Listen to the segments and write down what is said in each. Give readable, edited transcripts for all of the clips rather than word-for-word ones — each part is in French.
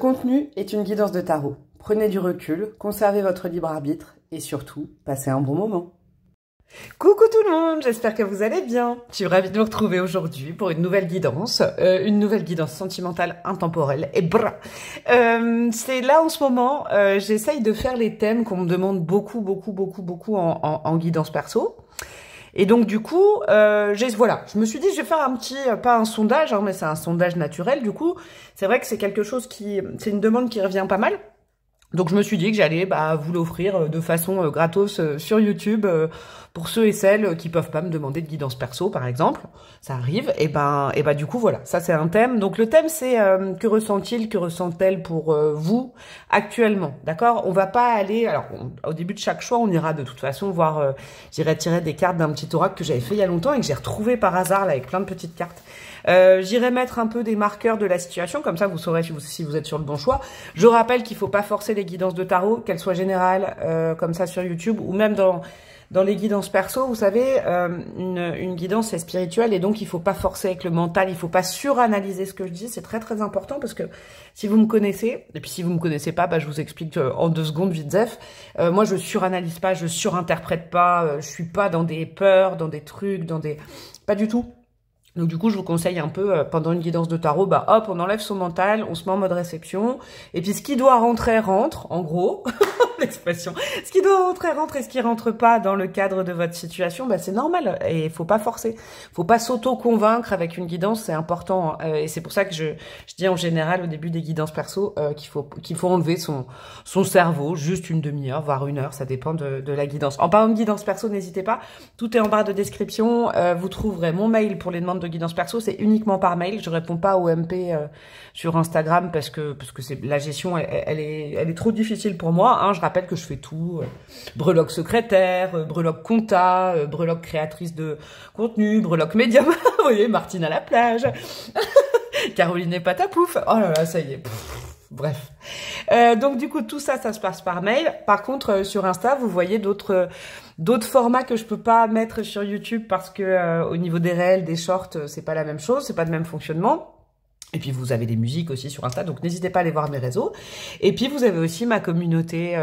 contenu est une guidance de tarot. Prenez du recul, conservez votre libre arbitre et surtout, passez un bon moment. Coucou tout le monde, j'espère que vous allez bien. Je suis ravie de vous retrouver aujourd'hui pour une nouvelle guidance sentimentale intemporelle. Et c'est là en ce moment, j'essaye de faire les thèmes qu'on me demande beaucoup en guidance perso. Et donc du coup, voilà, je me suis dit je vais faire un petit, pas un sondage, hein, mais c'est un sondage naturel. Du coup, c'est vrai que c'est quelque chose c'est une demande qui revient pas mal. Donc je me suis dit que j'allais vous l'offrir de façon gratos sur YouTube pour ceux et celles qui peuvent pas me demander de guidance perso par exemple, ça arrive. Et du coup voilà, ça c'est un thème. Donc le thème c'est que ressent-il, que ressent-elle pour vous actuellement, d'accord? On va pas aller, alors au début de chaque choix on ira de toute façon voir, j'irai tirer des cartes d'un petit oracle que j'avais fait il y a longtemps et que j'ai retrouvé par hasard là avec plein de petites cartes. J'irai mettre un peu des marqueurs de la situation, comme ça vous saurez si vous êtes sur le bon choix. Je rappelle qu'il faut pas forcer les guidances de tarot, qu'elles soient générales, comme ça sur YouTube, ou même dans les guidances perso, vous savez, une guidance c'est spirituel et donc il faut pas forcer avec le mental, il faut pas suranalyser ce que je dis, c'est très très important parce que si vous me connaissez, et puis si vous me connaissez pas, je vous explique en 2 secondes vite zef. Moi je suranalyse pas, je surinterprète pas, je suis pas dans des peurs, dans des trucs, pas du tout. Donc du coup, je vous conseille un peu, pendant une guidance de tarot, hop, on enlève son mental, on se met en mode réception, et puis ce qui doit rentrer, rentre, en gros, l'expression. Ce qui doit rentrer, rentre, et ce qui rentre pas dans le cadre de votre situation, c'est normal, et il faut pas forcer. Faut pas s'auto-convaincre avec une guidance, c'est important, et c'est pour ça que je dis en général, au début des guidances perso, qu'il faut enlever son cerveau, juste une demi-heure, voire 1 heure, ça dépend de la guidance. En parlant de guidance perso, n'hésitez pas, tout est en barre de description, vous trouverez mon mail pour les demandes de guidance perso, c'est uniquement par mail, je réponds pas aux MP sur Instagram parce que c'est la gestion elle est trop difficile pour moi, hein. Je rappelle que je fais tout, breloque secrétaire, breloque compta, breloque créatrice de contenu, breloque médium, vous voyez, Martine à la plage, Caroline et patapouf, oh là là, ça y est, bref. Donc du coup tout ça se passe par mail. Par contre sur Insta vous voyez d'autres formats que je peux pas mettre sur YouTube parce que au niveau des réels, des shorts, c'est pas la même chose, c'est pas le même fonctionnement. Et puis vous avez des musiques aussi sur Insta, donc n'hésitez pas à aller voir mes réseaux. Et puis vous avez aussi ma communauté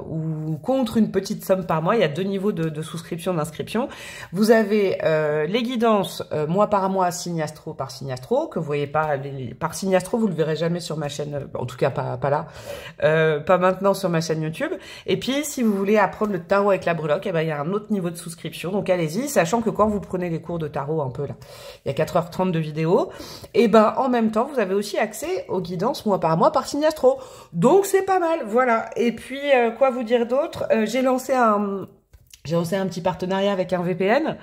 où contre une petite somme par mois, il y a 2 niveaux de souscription, d'inscription. Vous avez les guidances mois par mois, signe astro par signe astro, que vous voyez pas, par signe astro, vous le verrez jamais sur ma chaîne, en tout cas pas là, pas maintenant sur ma chaîne YouTube. Et puis si vous voulez apprendre le tarot avec la breloque, il y a un autre niveau de souscription, donc allez-y, sachant que quand vous prenez les cours de tarot un peu là, il y a 4h30 de vidéos, et en même temps, vous avez aussi accès aux guidances mois par mois par signe astro. Donc c'est pas mal, voilà. Et puis quoi vous dire d'autre, j'ai lancé un petit partenariat avec un VPN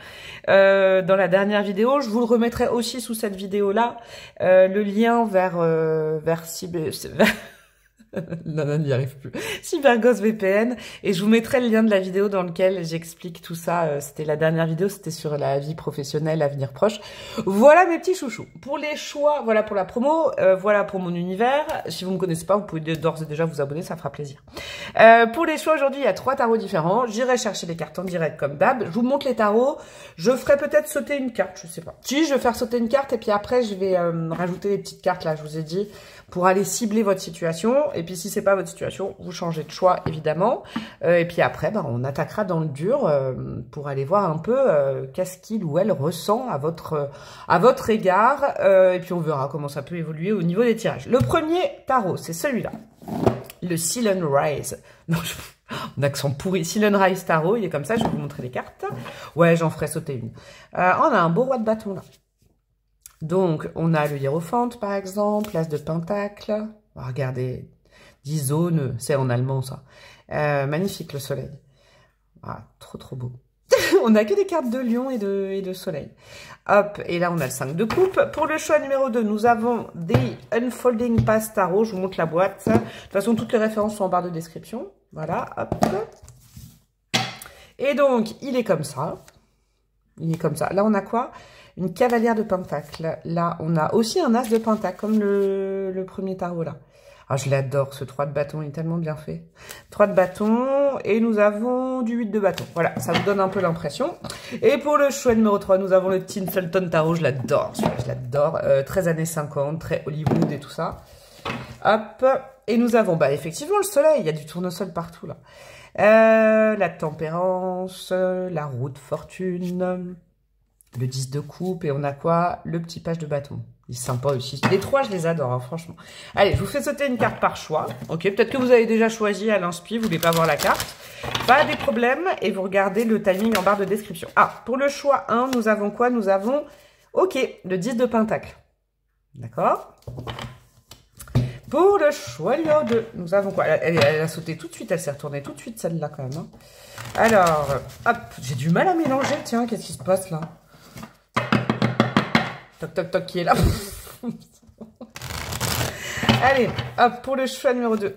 dans la dernière vidéo. Je vous le remettrai aussi sous cette vidéo là, le lien vers non, n'y arrive plus. Cyberghost VPN. Et je vous mettrai le lien de la vidéo dans lequel j'explique tout ça. C'était la dernière vidéo, c'était sur la vie professionnelle, l'avenir proche. Voilà mes petits chouchous. Pour les choix, voilà pour la promo, voilà pour mon univers. Si vous me connaissez pas, vous pouvez d'ores et déjà vous abonner, ça fera plaisir. Pour les choix aujourd'hui, il y a 3 tarots différents. J'irai chercher les cartes en direct comme d'hab. Je vous montre les tarots. Je ferai peut-être sauter une carte, je sais pas. Si, je vais faire sauter une carte et puis après je vais rajouter les petites cartes là, je vous ai dit, pour aller cibler votre situation. Et puis si c'est pas votre situation, vous changez de choix évidemment. Et puis après, on attaquera dans le dur pour aller voir un peu qu'est-ce qu'il ou elle ressent à votre égard. Et puis on verra comment ça peut évoluer au niveau des tirages. Le premier tarot, c'est celui-là, le Silent Rise. Non, mon accent pourri. Silent Rise tarot, il est comme ça. Je vais vous montrer les cartes. Ouais, j'en ferai sauter une. On a un beau roi de bâton là. Donc, on a le hiérophante, par exemple, l'as de pentacle. Regardez, 10 zones, c'est en allemand, ça. Magnifique, le soleil. Ah, trop beau. On n'a que des cartes de lion et de soleil. Hop, et là, on a le 5 de coupe. Pour le choix numéro 2, nous avons des Unfolding Pass Tarot. Je vous montre la boîte. De toute façon, toutes les références sont en barre de description. Voilà, hop. Et donc, il est comme ça. Il est comme ça. Là, on a quoi ? Une cavalière de pentacle. Là, on a aussi un as de pentacle, comme le premier tarot, là. Ah, je l'adore, ce 3 de bâton, il est tellement bien fait. 3 de bâton, et nous avons du 8 de bâton. Voilà, ça vous donne un peu l'impression. Et pour le choix numéro 3, nous avons le Tinseltown Tarot, je l'adore, celui-là, je l'adore. 13 années 50, très Hollywood et tout ça. Hop, Et nous avons, bah, effectivement, le soleil. Il y a du tournesol partout, là. La tempérance, la roue de fortune, le 10 de coupe. Et on a quoi? Le petit page de bâton. Il est sympa aussi. Les trois, je les adore, hein, franchement. Allez, je vous fais sauter une carte par choix. Ok, peut-être que vous avez déjà choisi à l'inspi, vous voulez pas voir la carte. Pas des problèmes. Et vous regardez le timing en barre de description. Ah, pour le choix 1, nous avons quoi? Nous avons, ok, le 10 de pentacle. D'accord? Pour le choix numéro 2, nous avons quoi? Elle a sauté tout de suite, elle s'est retournée tout de suite, celle-là, quand même. Hein. Alors, hop, j'ai du mal à mélanger, tiens, qu'est-ce qui se passe, là? Toc, toc, toc, qui est là? Allez, hop, pour le choix numéro 2.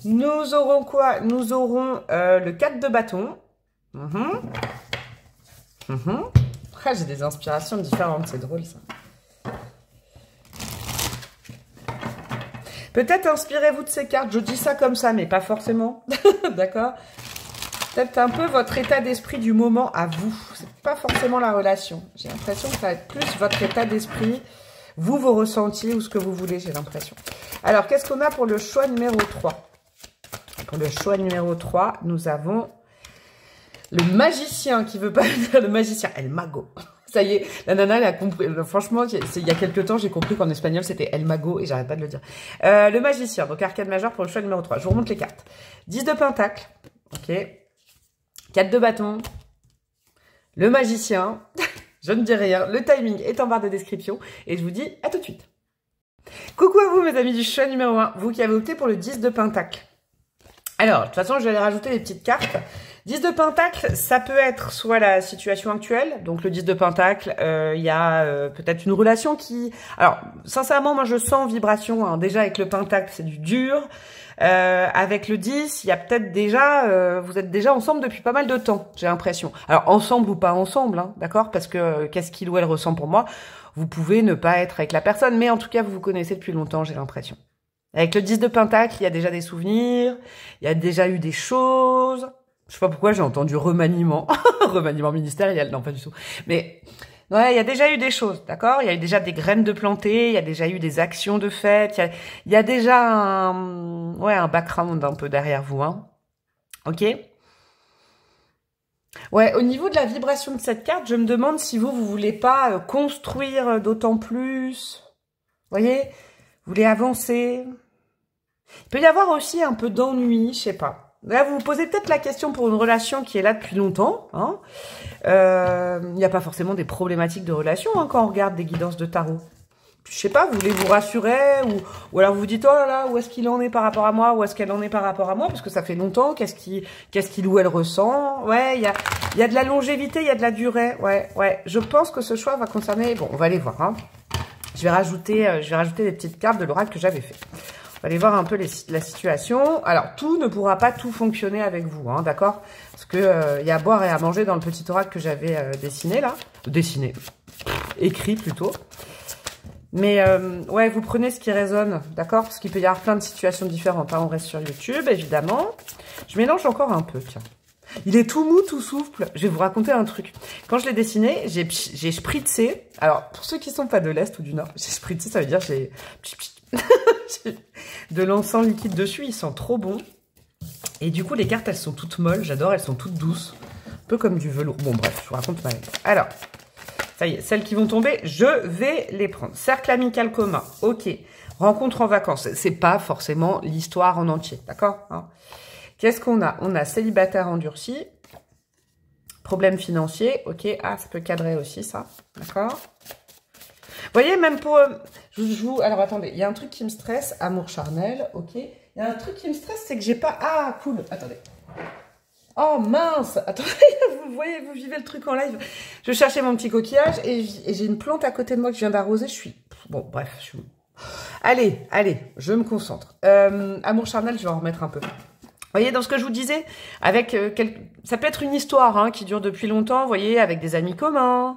Nous aurons quoi? Nous aurons le 4 de bâton. Ah, j'ai des inspirations différentes, c'est drôle, ça. Peut-être inspirez-vous de ces cartes. Je dis ça comme ça, mais pas forcément. D'accord? Peut-être un peu votre état d'esprit du moment à vous. C'est pas forcément la relation. J'ai l'impression que ça va être plus votre état d'esprit, vous, vos ressentis ou ce que vous voulez, j'ai l'impression. Alors, qu'est-ce qu'on a pour le choix numéro 3? Pour le choix numéro 3, nous avons le magicien qui veut pas dire le magicien, El Mago. Ça y est, la nana, elle a compris. Franchement, il y a quelques temps, j'ai compris qu'en espagnol, c'était El Mago et j'arrête pas de le dire. Le magicien, donc arcane majeur pour le choix numéro 3. Je vous remonte les cartes. 10 de pentacle, ok. 4 de bâton. Le magicien, je ne dis rien. Le timing est en barre de description et je vous dis à tout de suite. Coucou à vous, mes amis du choix numéro 1, vous qui avez opté pour le 10 de pentacle. Alors, de toute façon, je vais aller rajouter des petites cartes. 10 de pentacle, ça peut être soit la situation actuelle, donc le 10 de pentacle, il y a peut-être une relation qui... Alors, sincèrement, moi je sens vibration, hein. Déjà avec le pentacle, c'est du dur. Avec le 10, il y a peut-être déjà... vous êtes déjà ensemble depuis pas mal de temps, j'ai l'impression. Alors, ensemble ou pas ensemble, hein, d'accord? Parce que qu'est-ce qu'il ou elle ressent pour moi? Vous pouvez ne pas être avec la personne, mais en tout cas, vous vous connaissez depuis longtemps, j'ai l'impression. Avec le 10 de pentacle, il y a déjà des souvenirs, il y a déjà eu des choses... Je sais pas pourquoi j'ai entendu remaniement. Remaniement ministériel, non, pas du tout. Mais ouais, il y a déjà eu des choses, d'accord? Il y a eu déjà des graines de plantées, il y a déjà eu des actions de fête, il y a déjà un background un peu derrière vous, hein. Ok? Ouais, au niveau de la vibration de cette carte, je me demande si vous voulez pas construire d'autant plus. Vous voyez? Vous voulez avancer. Il peut y avoir aussi un peu d'ennui, je sais pas. Là, vous vous posez peut-être la question pour une relation qui est là depuis longtemps. Hein. Il n'y a pas forcément des problématiques de relation hein, quand on regarde des guidances de tarot. Je sais pas, vous voulez vous rassurer ou alors vous vous dites, oh là là, où est-ce qu'il en est par rapport à moi? Où est-ce qu'elle en est par rapport à moi? Parce que ça fait longtemps, qu'est-ce qu'il ou elle ressent? Ouais, il y a de la longévité, il y a de la durée. Ouais. Je pense que ce choix va concerner... Bon, on va aller voir. Hein. Je vais rajouter des petites cartes de l'oracle que j'avais fait. On va aller voir un peu la situation. Alors, tout ne pourra pas tout fonctionner avec vous, hein, d'accord? Parce que y a à boire et à manger dans le petit oracle que j'avais dessiné, là. Écrit, plutôt. Mais, ouais, vous prenez ce qui résonne, d'accord? Parce qu'il peut y avoir plein de situations différentes. Hein. On reste sur YouTube, évidemment. Je mélange encore un peu, tiens. Il est tout mou, tout souple. Je vais vous raconter un truc. Quand je l'ai dessiné, j'ai spritzé. Alors, pour ceux qui sont pas de l'Est ou du Nord, j'ai spritzé, ça veut dire j'ai... de l'encens liquide dessus, ils sont trop bons. Et du coup, les cartes, elles sont toutes molles. J'adore, elles sont toutes douces. Un peu comme du velours. Bon, bref, je vous raconte ma vie. Alors, ça y est, celles qui vont tomber, je vais les prendre. Cercle amical commun, ok. Rencontre en vacances, c'est pas forcément l'histoire en entier, d'accord hein. Qu'est-ce qu'on a? On a célibataire endurci. Problème financier, ok. Ah, ça peut cadrer aussi, ça, d'accord. Vous voyez, même pour... alors, attendez, il y a un truc qui me stresse. Amour charnel, ok. Il y a un truc qui me stresse, c'est que j'ai pas... Ah, cool, attendez. Oh, mince. Attendez, vous voyez, vous vivez le truc en live. Je cherchais mon petit coquillage et j'ai une plante à côté de moi que je viens d'arroser. Je suis... Bon, bref, je suis... Allez, je me concentre. Amour charnel, je vais en remettre un peu. Vous voyez, dans ce que je vous disais, avec ça peut être une histoire hein, qui dure depuis longtemps, vous voyez, avec des amis communs.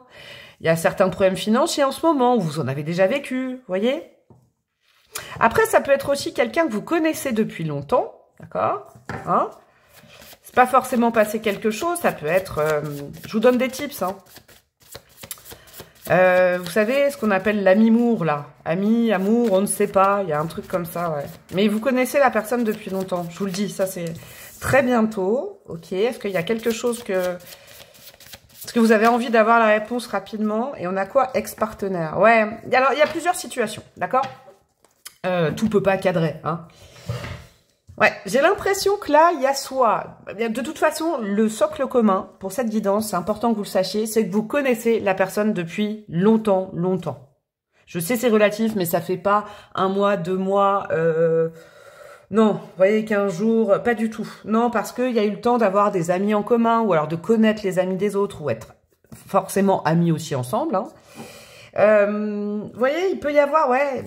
Il y a certains problèmes financiers en ce moment, où vous en avez déjà vécu, vous voyez. Après, ça peut être aussi quelqu'un que vous connaissez depuis longtemps, d'accord hein. C'est pas forcément passé quelque chose, ça peut être... je vous donne des tips, hein. Vous savez ce qu'on appelle l'ami-mour, là. Ami, amour, on ne sait pas. Il y a un truc comme ça, ouais. Mais vous connaissez la personne depuis longtemps. Je vous le dis, ça c'est très bientôt. Ok, est-ce qu'il y a quelque chose que... Est-ce que vous avez envie d'avoir la réponse rapidement? Et on a quoi? Ex-partenaire. Ouais, alors il y a plusieurs situations, d'accord? Tout peut pas cadrer, hein. Ouais, j'ai l'impression que là, il y a soit... De toute façon, le socle commun pour cette guidance, c'est important que vous le sachiez, c'est que vous connaissez la personne depuis longtemps, longtemps. Je sais, c'est relatif, mais ça fait pas 1 mois, 2 mois... Non, vous voyez, 15 jours, pas du tout. Non, parce qu'il y a eu le temps d'avoir des amis en commun, ou alors de connaître les amis des autres, ou être forcément amis aussi ensemble. Hein. Vous voyez, il peut y avoir, ouais...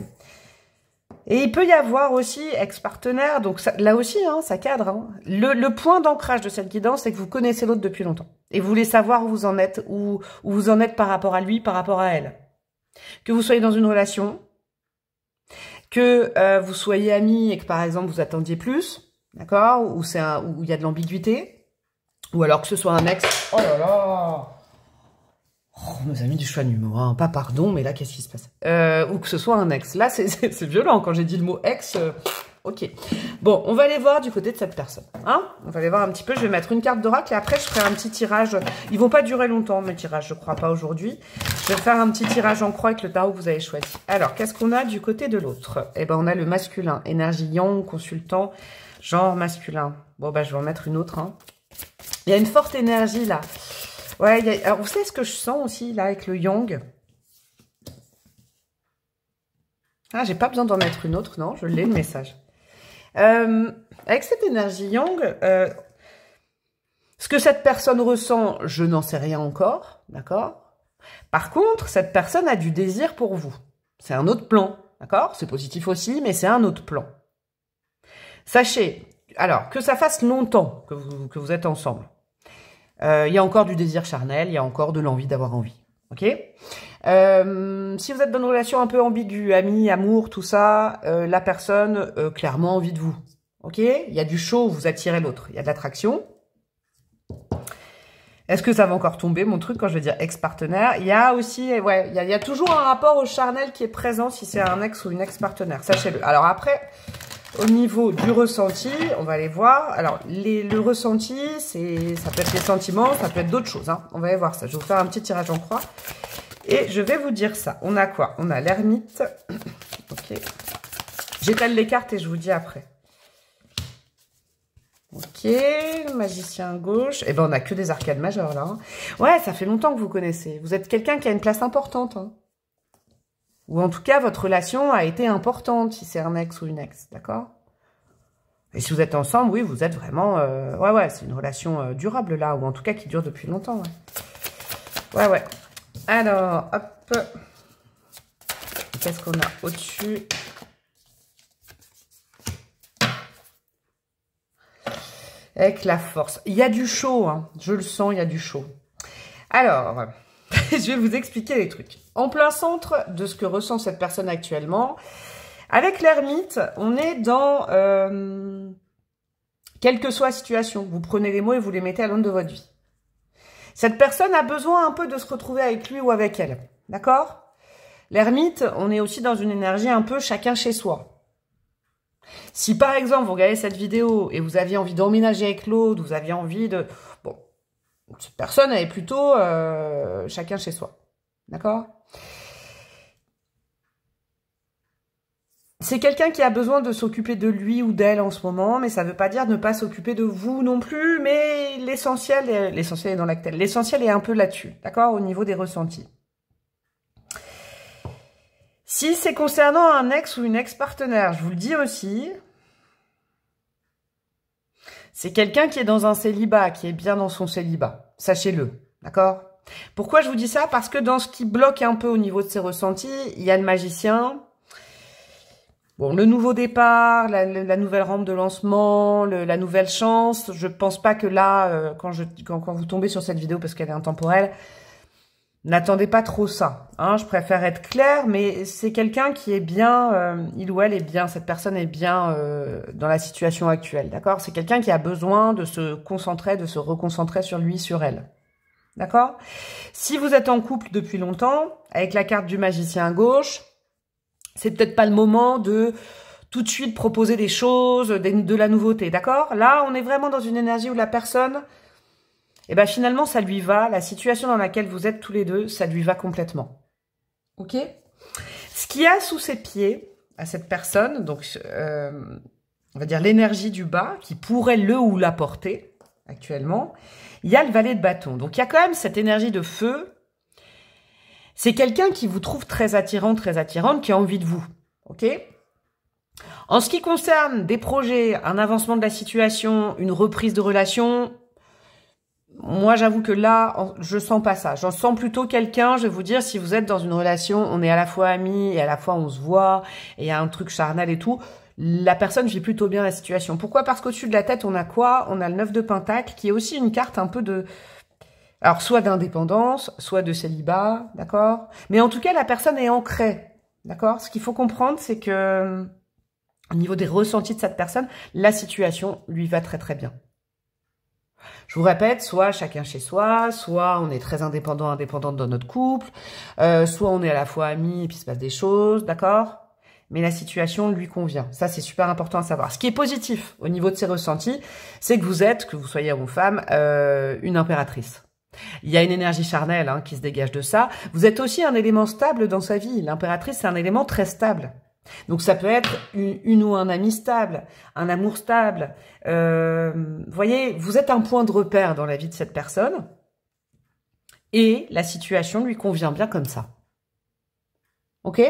Et il peut y avoir aussi ex-partenaire, donc ça, là aussi, hein, ça cadre. Hein. Le point d'ancrage de cette guidance, c'est que vous connaissez l'autre depuis longtemps. Et vous voulez savoir où vous en êtes, où vous en êtes par rapport à lui, par rapport à elle. Que vous soyez dans une relation, que vous soyez amis et que par exemple vous attendiez plus, d'accord, où il y a de l'ambiguïté, ou alors que ce soit un ex. Oh là là! Oh, mes amis du choix numéro 1, pas pardon, mais là, qu'est-ce qui se passe? Ou que ce soit un ex. Là, c'est violent, quand j'ai dit le mot ex, ok. Bon, on va aller voir du côté de cette personne. Hein, on va aller voir un petit peu, je vais mettre une carte d'oracle et après, je ferai un petit tirage. Ils vont pas durer longtemps, mes tirages, je crois pas aujourd'hui. Je vais faire un petit tirage en croix avec le tarot que vous avez choisi. Alors, qu'est-ce qu'on a du côté de l'autre? Eh ben, on a le masculin, énergie yang, consultant, genre masculin. Bon, bah, je vais en mettre une autre. Hein. Il y a une forte énergie, là. Ouais, alors vous savez ce que je sens aussi, là, avec le yang? Ah, j'ai pas besoin d'en mettre une autre, non, je l'ai, le message. Avec cette énergie yang, ce que cette personne ressent, je n'en sais rien encore, d'accord? Par contre, cette personne a du désir pour vous. C'est un autre plan, d'accord? C'est positif aussi, mais c'est un autre plan. Sachez, alors, que ça fasse longtemps que vous êtes ensemble. Il y a encore du désir charnel, il y a encore de l'envie d'avoir envie. Ok, si vous êtes dans une relation un peu ambiguë, amis, amour, tout ça, la personne clairement envie de vous. Ok, il y a du chaud, vous attirez l'autre, il y a de l'attraction. Est-ce que ça va encore tomber, mon truc, quand je vais dire ex-partenaire? Il y a aussi, ouais, il y a toujours un rapport au charnel qui est présent si c'est un ex ou une ex-partenaire, sachez-le. Alors après... Au niveau du ressenti, on va aller voir. Alors, le ressenti, ça peut être les sentiments, ça peut être d'autres choses. Hein. On va aller voir ça. Je vais vous faire un petit tirage en croix. Et je vais vous dire ça. On a quoi? On a l'ermite. Ok. J'étale les cartes et je vous dis après. Ok. Le magicien gauche. Eh ben, on n'a que des arcades majeures, là. Hein. Ouais, ça fait longtemps que vous connaissez. Vous êtes quelqu'un qui a une place importante. Hein. Ou en tout cas, votre relation a été importante, si c'est un ex ou une ex, d'accord? Et si vous êtes ensemble, oui, vous êtes vraiment... ouais, c'est une relation durable, là, ou en tout cas qui dure depuis longtemps, ouais. Ouais. Alors, hop. Qu'est-ce qu'on a au-dessus? Avec la force. Il y a du chaud, hein. Je le sens, il y a du chaud. Alors... je vais vous expliquer les trucs. En plein centre de ce que ressent cette personne actuellement, avec l'ermite, on est dans quelle que soit la situation. Vous prenez les mots et vous les mettez à l'ombre de votre vie. Cette personne a besoin un peu de se retrouver avec lui ou avec elle. D'accord? L'ermite, on est aussi dans une énergie un peu chacun chez soi. Si par exemple, vous regardez cette vidéo et vous aviez envie d'emménager avec l'autre, vous aviez envie de... Bon, cette personne, elle est plutôt chacun chez soi. D'accord? C'est quelqu'un qui a besoin de s'occuper de lui ou d'elle en ce moment, mais ça ne veut pas dire ne pas s'occuper de vous non plus, mais l'essentiel est dans l'actel. L'essentiel est un peu là-dessus, d'accord? Au niveau des ressentis. Si c'est concernant un ex ou une ex-partenaire, je vous le dis aussi, c'est quelqu'un qui est dans un célibat, qui est bien dans son célibat. Sachez-le, d'accord? Pourquoi je vous dis ça? Parce que dans ce qui bloque un peu au niveau de ses ressentis, il y a le magicien. Bon, le nouveau départ, la nouvelle rampe de lancement, la nouvelle chance. Je pense pas que là, quand vous tombez sur cette vidéo, parce qu'elle est intemporelle, n'attendez pas trop ça. Hein, je préfère être claire, mais c'est quelqu'un qui est bien, il ou elle est bien, cette personne est bien dans la situation actuelle, d'accord? C'est quelqu'un qui a besoin de se concentrer, de se reconcentrer sur lui, sur elle, D'accord? Si vous êtes en couple depuis longtemps, avec la carte du magicien à gauche, c'est peut-être pas le moment de tout de suite proposer des choses, de la nouveauté, d'accord? Là, on est vraiment dans une énergie où la personne, eh ben finalement, ça lui va. La situation dans laquelle vous êtes tous les deux, ça lui va complètement. Ok? Ce qu'il y a sous ses pieds à cette personne, donc on va dire l'énergie du bas, qui pourrait le ou la porter actuellement, il y a le valet de bâton. Donc il y a quand même cette énergie de feu. C'est quelqu'un qui vous trouve très attirante, qui a envie de vous. Ok? En ce qui concerne des projets, un avancement de la situation, une reprise de relation, moi j'avoue que là, je sens pas ça. J'en sens plutôt quelqu'un, je vais vous dire, si vous êtes dans une relation, on est à la fois amis et à la fois on se voit, et il y a un truc charnel et tout, la personne vit plutôt bien la situation. Pourquoi? Parce qu'au-dessus de la tête, on a quoi? On a le 9 de Pentacle, qui est aussi une carte un peu de... Alors, soit d'indépendance, soit de célibat, d'accord? Mais en tout cas, la personne est ancrée, d'accord? Ce qu'il faut comprendre, c'est que... Au niveau des ressentis de cette personne, la situation lui va très très bien. Je vous répète, soit chacun chez soi, soit on est très indépendante dans notre couple, soit on est à la fois amis et puis il se passe des choses, d'accord? Mais la situation lui convient. Ça, c'est super important à savoir. Ce qui est positif au niveau de ses ressentis, c'est que vous êtes, que vous soyez homme ou femme, une impératrice. Il y a une énergie charnelle qui se dégage de ça. Vous êtes aussi un élément stable dans sa vie. L'impératrice, c'est un élément très stable. Donc ça peut être une ou un ami stable, un amour stable. Voyez, vous êtes un point de repère dans la vie de cette personne et la situation lui convient bien comme ça. Ok?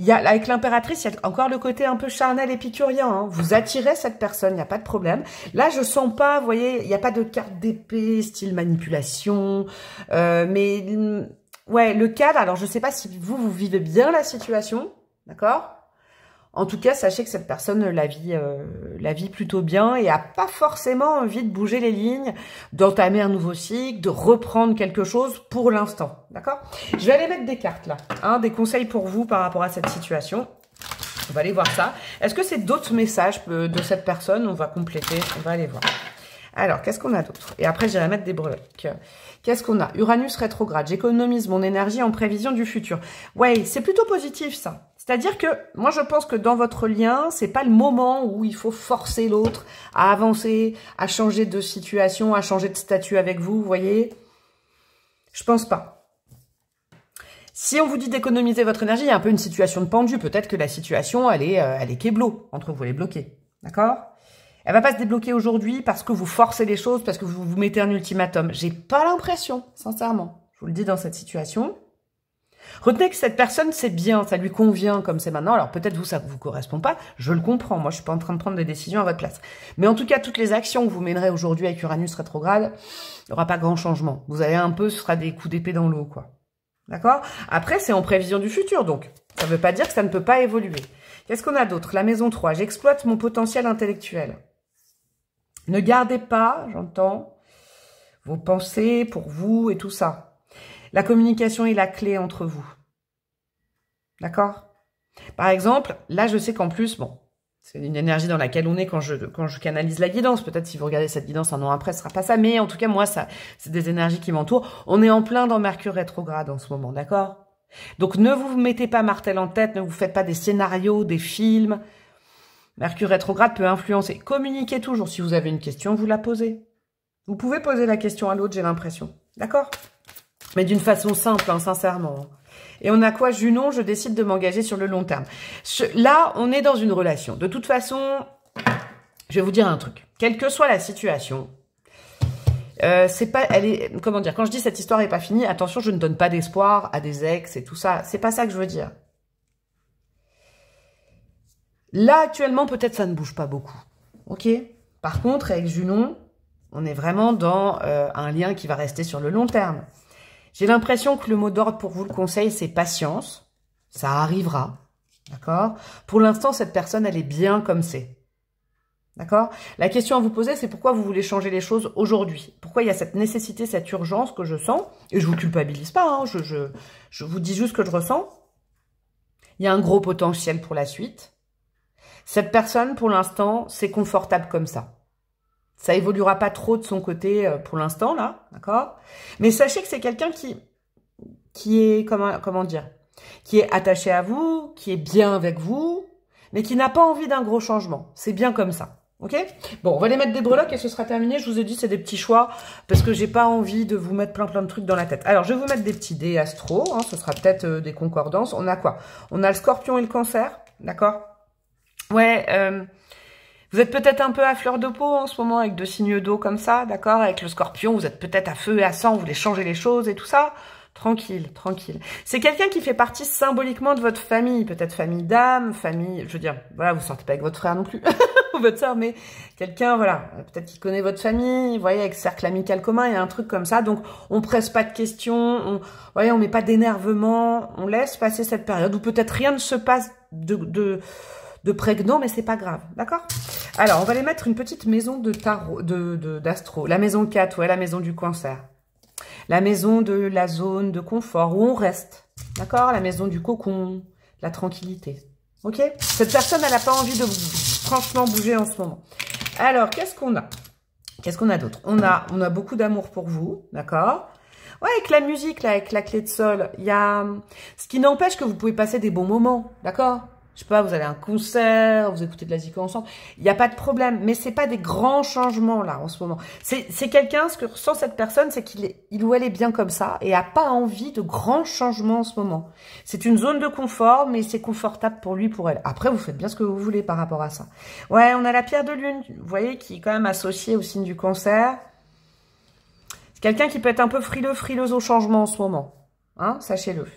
Avec l'impératrice, il y a encore le côté un peu charnel épicurien. Vous attirez cette personne, il n'y a pas de problème. Là, je sens pas, vous voyez, il n'y a pas de carte d'épée, style manipulation. Mais ouais, le cadre, alors je sais pas si vous vivez bien la situation, d'accord? En tout cas, sachez que cette personne la vit plutôt bien et a pas forcément envie de bouger les lignes, d'entamer un nouveau cycle, de reprendre quelque chose pour l'instant. D'accord? Je vais aller mettre des cartes là, des conseils pour vous par rapport à cette situation. On va aller voir ça. Est-ce que c'est d'autres messages de cette personne? On va compléter, on va aller voir. Alors, qu'est-ce qu'on a d'autre? Et après, j'irai mettre des breloques. Qu'est-ce qu'on a? Uranus rétrograde. J'économise mon énergie en prévision du futur. Ouais, c'est plutôt positif, ça. C'est-à-dire que, moi, je pense que dans votre lien, c'est pas le moment où il faut forcer l'autre à avancer, à changer de situation, à changer de statut avec vous, vous voyez? Je pense pas. Si on vous dit d'économiser votre énergie, il y a un peu une situation de pendu. Peut-être que la situation, elle est kéblo entre vous, elle est bloquée. D'accord? Elle va pas se débloquer aujourd'hui parce que vous forcez les choses, parce que vous vous mettez un ultimatum. J'ai pas l'impression, sincèrement. Je vous le dis dans cette situation. Retenez que cette personne, c'est bien, ça lui convient comme c'est maintenant. Alors peut-être vous, ça vous correspond pas, je le comprends. Moi, je suis pas en train de prendre des décisions à votre place. Mais en tout cas, toutes les actions que vous mènerez aujourd'hui avec Uranus rétrograde, il n'y aura pas grand changement. Vous allez un peu, ce sera des coups d'épée dans l'eau, quoi. D'accord? Après, c'est en prévision du futur, donc ça ne veut pas dire que ça ne peut pas évoluer. Qu'est-ce qu'on a d'autre? La maison 3, j'exploite mon potentiel intellectuel. Ne gardez pas, j'entends, vos pensées pour vous et tout ça. La communication est la clé entre vous. D'accord? Par exemple, là, je sais qu'en plus, bon, c'est une énergie dans laquelle on est quand je canalise la guidance. Peut-être si vous regardez cette guidance un an après, ce sera pas ça. Mais en tout cas, moi, ça, c'est des énergies qui m'entourent. On est en plein dans Mercure rétrograde en ce moment, d'accord? Donc, ne vous mettez pas martel en tête, ne vous faites pas des scénarios, des films. Mercure rétrograde peut influencer. Communiquez toujours. Si vous avez une question, vous la posez. Vous pouvez poser la question à l'autre, j'ai l'impression. D'accord? Mais d'une façon simple, sincèrement. Et on a quoi? Junon, je décide de m'engager sur le long terme. Là, on est dans une relation. De toute façon, je vais vous dire un truc. Quelle que soit la situation, c'est pas, comment dire, quand je dis cette histoire n'est pas finie, attention, je ne donne pas d'espoir à des ex et tout ça. C'est pas ça que je veux dire. Là, actuellement, peut-être ça ne bouge pas beaucoup. Ok? Par contre, avec Junon, on est vraiment dans un lien qui va rester sur le long terme. J'ai l'impression que le mot d'ordre pour vous, le conseil, c'est patience. Ça arrivera. D'accord? Pour l'instant, cette personne, elle est bien comme c'est. D'accord? La question à vous poser, c'est pourquoi vous voulez changer les choses aujourd'hui? Pourquoi il y a cette nécessité, cette urgence que je sens? Et je vous culpabilise pas, je vous dis juste que je ressens. Il y a un gros potentiel pour la suite. Cette personne, pour l'instant, c'est confortable comme ça. Ça évoluera pas trop de son côté pour l'instant, là, d'accord? Mais sachez que c'est quelqu'un qui est, comment dire, qui est attaché à vous, qui est bien avec vous, mais qui n'a pas envie d'un gros changement. C'est bien comme ça. Ok? Bon, on va les mettre des breloques et ce sera terminé. Je vous ai dit, c'est des petits choix parce que j'ai pas envie de vous mettre plein de trucs dans la tête. Alors, je vais vous mettre des petits dés astro. Hein, ce sera peut-être des concordances. On a quoi? On a le scorpion et le cancer. D'accord? Ouais, vous êtes peut-être un peu à fleur de peau en ce moment avec 2 signes d'eau comme ça. D'accord? Avec le scorpion, vous êtes peut-être à feu et à sang. Vous voulez changer les choses et tout ça. Tranquille, tranquille. C'est quelqu'un qui fait partie symboliquement de votre famille. Peut-être famille d'âme, famille... Je veux dire, voilà, vous sortez pas avec votre frère non plus. Ou votre soeur, mais quelqu'un, voilà, peut-être qui connaît votre famille, vous voyez, avec cercle amical commun, il y a un truc comme ça. Donc, on presse pas de questions, on met pas d'énervement, on laisse passer cette période où peut-être rien ne se passe de prégnant, mais c'est pas grave, d'accord? Alors, on va les mettre une petite maison de tarot, d'astro. La maison 4, ouais, la maison du cancer. La maison de la zone de confort où on reste, d'accord? La maison du cocon, la tranquillité, ok? Cette personne, elle n'a pas envie de franchement bouger en ce moment. Alors, qu'est-ce qu'on a? Qu'est-ce qu'on a d'autre? On a beaucoup d'amour pour vous, d'accord? Ouais, avec la musique, là, avec la clé de sol, il y a... Ce qui n'empêche que vous pouvez passer des bons moments, d'accord? Je sais pas, vous allez à un concert, vous écoutez de la Zico ensemble, il n'y a pas de problème, mais c'est pas des grands changements là en ce moment. C'est quelqu'un, ce que ressent cette personne, c'est qu'il ou elle est bien comme ça et a pas envie de grands changements en ce moment. C'est une zone de confort, mais c'est confortable pour lui, pour elle. Après, vous faites bien ce que vous voulez par rapport à ça. Ouais, on a la pierre de lune, vous voyez, qui est quand même associée au signe du cancer. C'est quelqu'un qui peut être un peu frileuse au changement en ce moment, hein, sachez-le.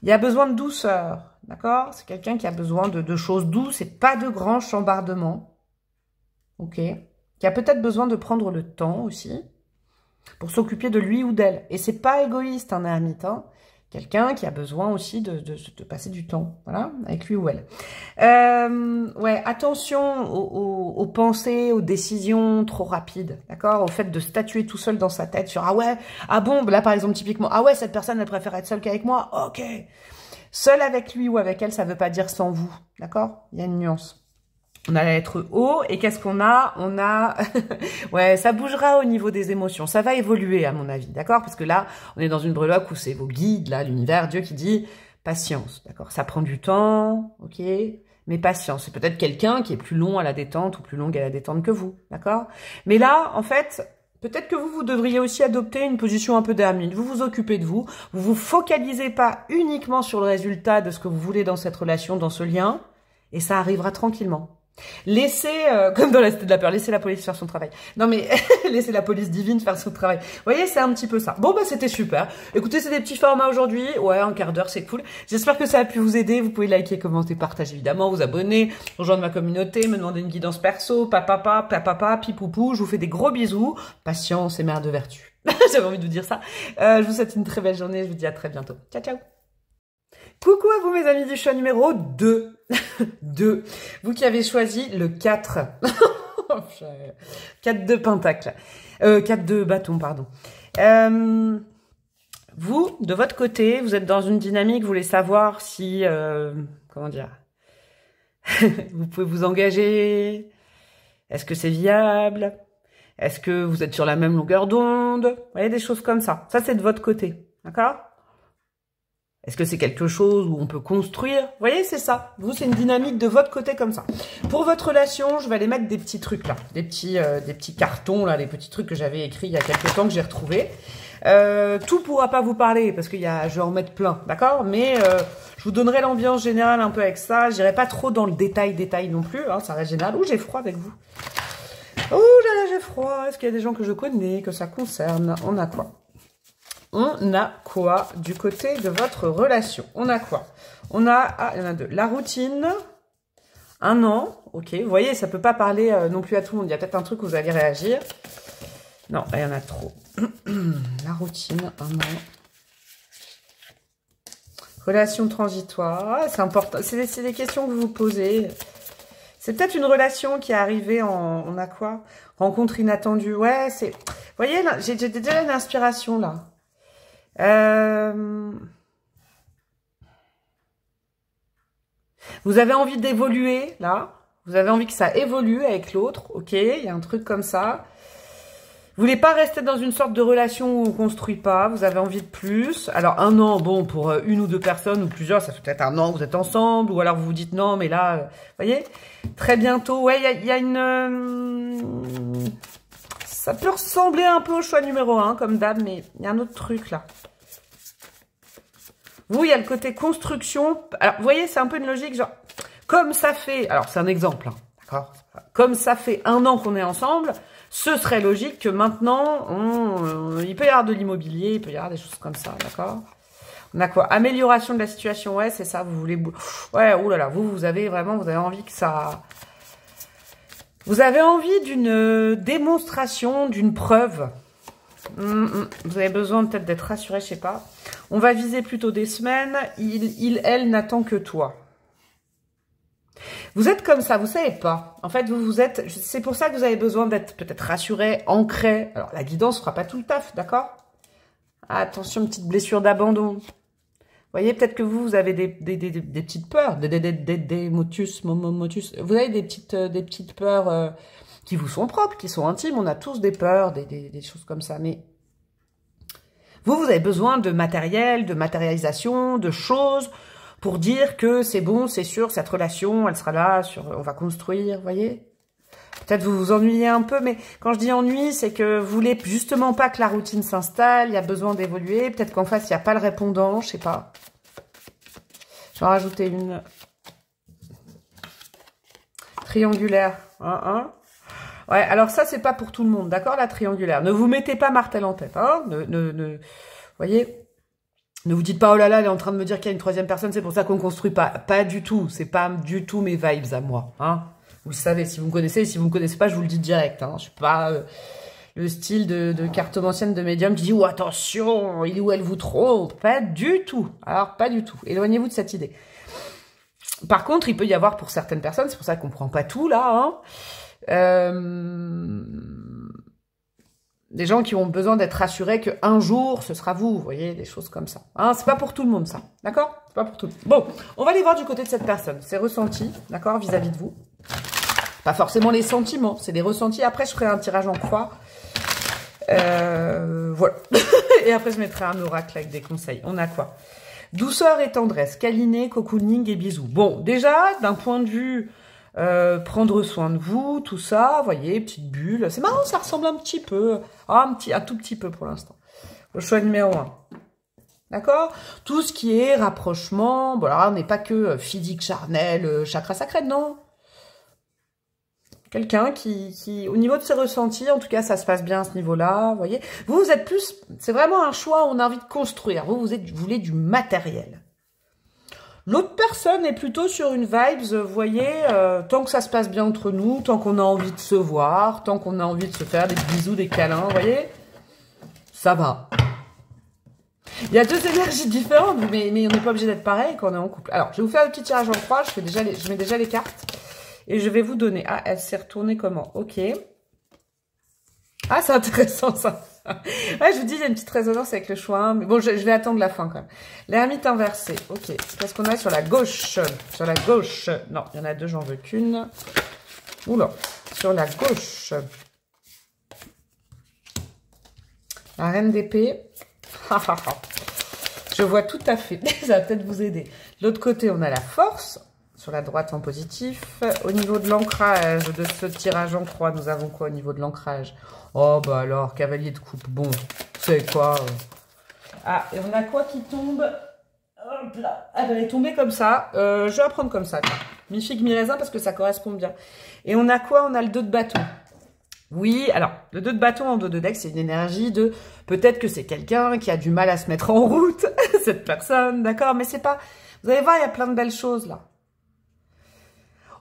Il y a besoin de douceur. D'accord? C'est quelqu'un qui a besoin de choses douces et pas de grands chambardements. Ok? Qui a peut-être besoin de prendre le temps aussi pour s'occuper de lui ou d'elle. Et c'est pas égoïste, un ermite. Hein? Quelqu'un qui a besoin aussi de passer du temps, voilà, avec lui ou elle. Ouais, attention aux pensées, aux décisions trop rapides, d'accord? Au fait de statuer tout seul dans sa tête sur « Ah ouais, ah bon ?» Là, par exemple, typiquement « Ah ouais, cette personne, elle préfère être seule qu'avec moi. Ok !» Seul avec lui ou avec elle, ça ne veut pas dire sans vous, d'accord? Il y a une nuance. On a la lettre O, et qu'est-ce qu'on a? On a... ouais, ça bougera au niveau des émotions. Ça va évoluer, à mon avis, d'accord? Parce que là, on est dans une breloque où c'est vos guides, là, l'univers, Dieu qui dit patience, d'accord? Ça prend du temps, ok? Mais patience. C'est peut-être quelqu'un qui est plus long à la détente ou plus longue à la détente que vous, d'accord? Mais là, en fait... Peut-être que vous devriez aussi adopter une position un peu d'ermite. Vous vous occupez de vous. Vous vous focalisez pas uniquement sur le résultat de ce que vous voulez dans cette relation, dans ce lien. Et ça arrivera tranquillement. Laissez, comme dans la Cité de la Peur, laissez la police faire son travail. Non mais, laissez la police divine faire son travail. Vous voyez, c'est un petit peu ça. Bon bah c'était super. Écoutez, c'est des petits formats aujourd'hui. Ouais, un quart d'heure, c'est cool. J'espère que ça a pu vous aider. Vous pouvez liker, commenter, partager évidemment, vous abonner, rejoindre ma communauté, me demander une guidance perso, papa, pipoupou. Je vous fais des gros bisous. Patience et mère de vertu. J'avais envie de vous dire ça. Je vous souhaite une très belle journée. Je vous dis à très bientôt. Ciao, ciao. Coucou à vous mes amis du choix numéro 2. 2. Vous qui avez choisi le 4. 4 de pentacle. 4 de bâton, pardon. Vous, de votre côté, vous êtes dans une dynamique, vous voulez savoir si... comment dire? Vous pouvez vous engager. Est-ce que c'est viable? Est-ce que vous êtes sur la même longueur d'onde? Vous voyez, des choses comme ça. Ça, c'est de votre côté. D'accord? Est-ce que c'est quelque chose où on peut construire? Vous voyez, c'est ça. Vous, c'est une dynamique de votre côté comme ça. Pour votre relation, je vais aller mettre des petits trucs là. Des petits cartons là, des petits trucs que j'avais écrits il y a quelques temps que j'ai retrouvés. Tout pourra pas vous parler parce qu'il y a, je vais en mettre plein, d'accord? Mais je vous donnerai l'ambiance générale un peu avec ça. J'irai pas trop dans le détail non plus. Hein, ça reste général. Ouh, j'ai froid avec vous. Ouh là là, j'ai froid. Est-ce qu'il y a des gens que je connais, que ça concerne? On a quoi? On a quoi du côté de votre relation? On a quoi? On a, ah, il y en a deux. La routine, 1 an, ok. Vous voyez, ça peut pas parler non plus à tout le monde. Il y a peut-être un truc où vous allez réagir. Non, il y en a trop. La routine, 1 an. Relation transitoire, c'est important. C'est des questions que vous vous posez. C'est peut-être une relation qui est arrivée en... On a quoi? Rencontre inattendue. Ouais, c'est... Vous voyez, là, j'ai déjà une inspiration, là. Vous avez envie d'évoluer, là. Vous avez envie que ça évolue avec l'autre, ok? Il y a un truc comme ça. Vous voulez pas rester dans une sorte de relation où on construit pas, vous avez envie de plus. Alors, un an, bon, pour une ou deux personnes ou plusieurs, ça fait peut-être un an que vous êtes ensemble, ou alors vous vous dites non, mais là, vous voyez, très bientôt, ouais, il y a une... ça peut ressembler un peu au choix numéro 1, comme d'hab, mais il y a un autre truc, là. Vous, il y a le côté construction. Alors, vous voyez, c'est un peu une logique, genre, comme ça fait... Alors, c'est un exemple, hein, d'accord? Comme ça fait un an qu'on est ensemble... Ce serait logique que maintenant, il peut y avoir de l'immobilier, il peut y avoir des choses comme ça, d'accord? On a quoi? Amélioration de la situation, ouais, c'est ça, vous voulez... Ouais, oulala, vous avez envie que ça... Vous avez envie d'une démonstration, d'une preuve. Vous avez besoin peut-être d'être rassuré, je sais pas. On va viser plutôt des semaines. Elle n'attend que toi. Vous êtes comme ça, vous savez pas. En fait, vous êtes... C'est pour ça que vous avez besoin d'être peut-être rassuré, ancré. Alors, la guidance ne fera pas tout le taf, d'accord? Attention, petite blessure d'abandon. Vous voyez, peut-être que vous avez des petites peurs, des motus. Vous avez des petites peurs qui vous sont propres, qui sont intimes. On a tous des peurs, des choses comme ça. Mais vous avez besoin de matériel, de matérialisation, de choses... pour dire que c'est bon, c'est sûr, cette relation, elle sera là, on va construire, vous voyez? Peut-être vous vous ennuyez un peu, mais quand je dis ennui, c'est que vous voulez justement pas que la routine s'installe, il y a besoin d'évoluer, peut-être qu'en face, il n'y a pas le répondant, je sais pas. Je vais en rajouter une. Triangulaire, Ouais, alors ça, c'est pas pour tout le monde, d'accord, la triangulaire. Ne vous mettez pas martel en tête, hein, vous voyez? Ne vous dites pas, oh là là, elle est en train de me dire qu'il y a une troisième personne, c'est pour ça qu'on ne construit pas. Pas du tout. C'est pas du tout mes vibes à moi. Hein. Vous le savez, si vous me connaissez, si vous ne me connaissez pas, je vous le dis direct. Hein. Je suis pas le style de cartomancienne de médium qui dit, oh attention, il ou elle vous trompe. Pas du tout. Alors, pas du tout. Éloignez-vous de cette idée. Par contre, il peut y avoir pour certaines personnes, c'est pour ça qu'on ne prend pas tout là, hein, des gens qui ont besoin d'être rassurés qu'un jour, ce sera vous, voyez, des choses comme ça. Hein, c'est pas pour tout le monde, ça. D'accord? C'est pas pour tout le monde. Bon, on va aller voir du côté de cette personne. Ses ressentis, d'accord, vis-à-vis de vous. Pas forcément les sentiments, c'est des ressentis. Après, je ferai un tirage en croix. Voilà. Et après, je mettrai un oracle avec des conseils. On a quoi? Douceur et tendresse, câliner, cocooning et bisous. Bon, déjà, d'un point de vue... prendre soin de vous, tout ça, vous voyez, petite bulle. C'est marrant, ça ressemble un petit peu, un tout petit peu pour l'instant. Le choix numéro 1. D'accord? Tout ce qui est rapprochement, bon alors on n'est pas que physique, charnel, chakra sacré, non. Quelqu'un qui, au niveau de ses ressentis, en tout cas, ça se passe bien à ce niveau-là, vous voyez. Vous êtes plus, c'est vraiment un choix où on a envie de construire. Vous voulez du matériel. L'autre personne est plutôt sur une vibes, vous voyez, tant que ça se passe bien entre nous, tant qu'on a envie de se voir, tant qu'on a envie de se faire des bisous, des câlins, vous voyez, ça va. Il y a deux énergies différentes, mais on n'est pas obligé d'être pareil quand on est en couple. Alors, je vais vous faire le petit tirage en croix, je mets déjà les cartes, et je vais vous donner... Ah, elle s'est retournée comment? Ok. Ah, c'est intéressant ça. Ouais, je vous dis, il y a une petite résonance avec le choix. Mais bon, je vais attendre la fin quand même. L'ermite inversé. Ok. Qu'est-ce qu'on a sur la gauche? Sur la gauche. Non, il y en a deux, j'en veux qu'une. Oula. Sur la gauche. La reine d'épée. Je vois tout à fait. Ça va peut-être vous aider. De l'autre côté, on a la force. Sur la droite en positif. Au niveau de l'ancrage de ce tirage en croix, nous avons quoi au niveau de l'ancrage? Oh, bah alors, cavalier de coupe. Bon, c'est quoi Ah, et on a quoi qui tombe? Hop là. Ah, elle est tombée comme ça. Je vais la prendre comme ça. Mi-figue, mi-raisin, parce que ça correspond bien. Et on a quoi? On a le 2 de bâton. Oui, alors, le 2 de bâton en dos de deck, c'est une énergie de... Peut-être que c'est quelqu'un qui a du mal à se mettre en route, cette personne, d'accord? Mais c'est pas... Vous allez voir, il y a plein de belles choses, là.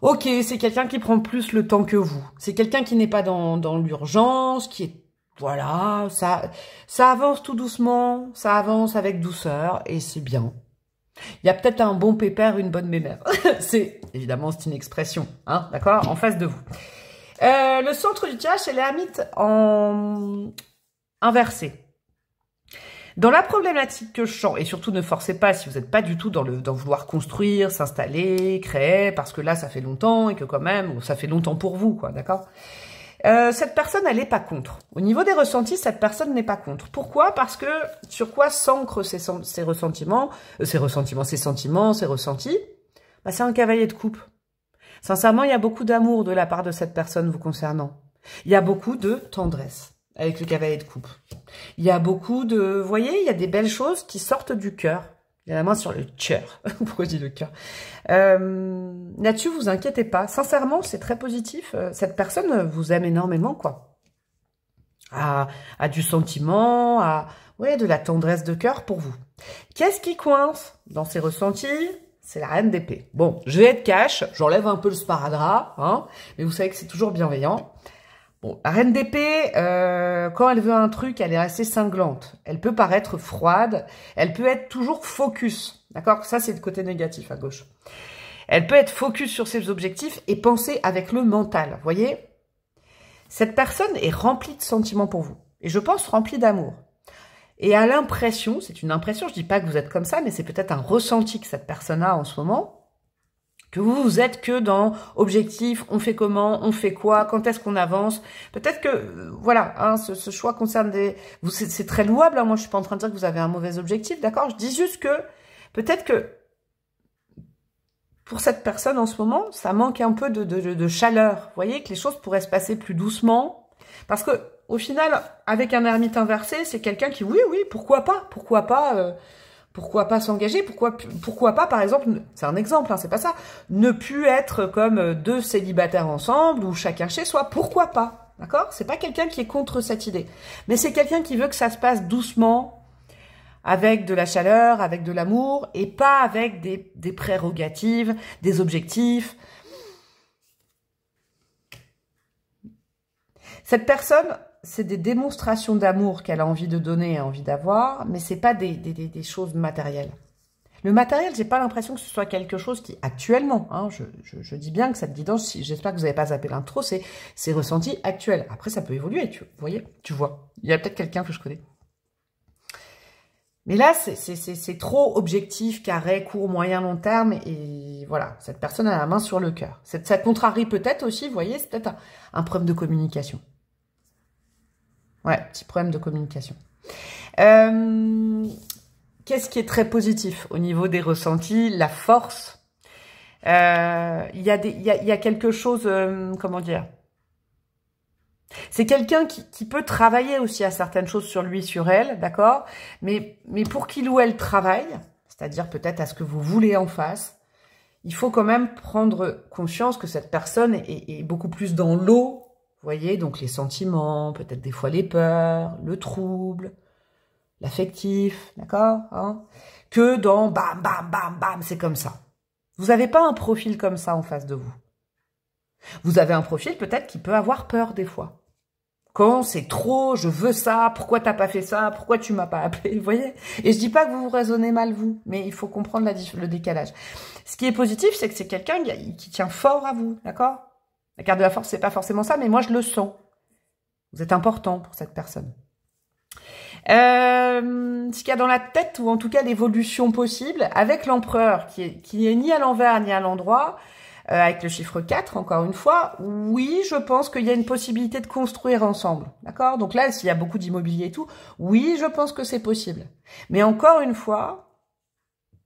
Ok, c'est quelqu'un qui prend plus le temps que vous. C'est quelqu'un qui n'est pas dans l'urgence, qui est... Voilà, ça avance tout doucement, ça avance avec douceur, et c'est bien. Il y a peut-être un bon pépère, une bonne mémère. Évidemment, c'est une expression, hein, d'accord, en face de vous. Le centre du tirage, c'est l'ermite en inversé. Dans la problématique que je sens, et surtout ne forcez pas si vous n'êtes pas du tout dans vouloir construire, s'installer, créer, parce que là, ça fait longtemps et que quand même, ça fait longtemps pour vous, quoi, d'accord? Cette personne, elle n'est pas contre. Au niveau des ressentis, cette personne n'est pas contre. Pourquoi? Parce que sur quoi s'ancrent ces sentiments, ces sentiments, ces ressentis? Bah, c'est un cavalier de coupe. Sincèrement, il y a beaucoup d'amour de la part de cette personne vous concernant. Il y a beaucoup de tendresse avec le cavalier de coupe. Il y a beaucoup de... Vous voyez, il y a des belles choses qui sortent du cœur. Il y a la main sur le cœur. Pourquoi je dis le cœur? Là-dessus, vous inquiétez pas. Sincèrement, c'est très positif. Cette personne vous aime énormément, quoi. A du sentiment, ouais, de la tendresse de cœur pour vous. Qu'est-ce qui coince dans ces ressentis? C'est la reine d'épée. Bon, je vais être cash. J'enlève un peu le sparadrap, hein, mais vous savez que c'est toujours bienveillant. Bon, la reine d'épée, quand elle veut un truc, elle est assez cinglante. Elle peut paraître froide. Elle peut être toujours focus. D'accord? Ça, c'est le côté négatif à gauche. Elle peut être focus sur ses objectifs et penser avec le mental. Vous voyez? Cette personne est remplie de sentiments pour vous. Et je pense remplie d'amour. Et à l'impression, c'est une impression, je dis pas que vous êtes comme ça, mais c'est peut-être un ressenti que cette personne a en ce moment, que vous êtes que dans objectif, on fait comment, on fait quoi, quand est-ce qu'on avance. Peut-être que, voilà, hein, ce choix concerne des... C'est très louable, hein, moi je suis pas en train de dire que vous avez un mauvais objectif, d'accord? Je dis juste que, peut-être que, pour cette personne en ce moment, ça manque un peu de chaleur. Vous voyez que les choses pourraient se passer plus doucement. Parce que, au final, avec un ermite inversé, c'est quelqu'un qui, oui, pourquoi pas s'engager, pourquoi pas, par exemple, c'est un exemple, hein, c'est pas ça, ne plus être comme deux célibataires ensemble ou chacun chez soi, pourquoi pas, d'accord? C'est pas quelqu'un qui est contre cette idée, mais c'est quelqu'un qui veut que ça se passe doucement, avec de la chaleur, avec de l'amour, et pas avec des prérogatives, des objectifs. Cette personne, c'est des démonstrations d'amour qu'elle a envie de donner et envie d'avoir, mais c'est pas des choses matérielles. Le matériel, j'ai pas l'impression que ce soit quelque chose qui, actuellement, hein, je dis bien que cette guidance, j'espère que vous n'avez pas zappé l'intro, c'est ressenti actuel. Après, ça peut évoluer, vous voyez, tu vois. Il y a peut-être quelqu'un que je connais. Mais là, c'est trop objectif, carré, court, moyen, long terme, et voilà, cette personne a la main sur le cœur. Ça contrarie peut-être aussi, vous voyez, c'est peut-être un problème de communication. Ouais, petit problème de communication. Qu'est-ce qui est très positif au niveau des ressentis? La force. Il y a quelque chose, comment dire? C'est quelqu'un qui peut travailler aussi à certaines choses sur lui, sur elle, d'accord? Mais pour qu'il ou elle travaille, c'est-à-dire peut-être à ce que vous voulez en face, il faut quand même prendre conscience que cette personne est beaucoup plus dans l'eau. Vous voyez, donc les sentiments, peut-être des fois les peurs, le trouble, l'affectif, d'accord, hein, que dans bam, bam, bam, bam, c'est comme ça. Vous n'avez pas un profil comme ça en face de vous. Vous avez un profil peut-être qui peut avoir peur des fois. Quand c'est trop, je veux ça, pourquoi t'as pas fait ça, pourquoi tu m'as pas appelé, vous voyez? Et je dis pas que vous vous raisonnez mal vous, mais il faut comprendre le décalage. Ce qui est positif, c'est que c'est quelqu'un qui tient fort à vous, d'accord? La carte de la force, c'est pas forcément ça, mais moi, je le sens. Vous êtes important pour cette personne. Ce qu'il y a dans la tête, ou en tout cas l'évolution possible, avec l'empereur, qui est ni à l'envers, ni à l'endroit, avec le chiffre 4, encore une fois, oui, je pense qu'il y a une possibilité de construire ensemble. D'accord? Donc là, s'il y a beaucoup d'immobilier et tout, oui, je pense que c'est possible. Mais encore une fois,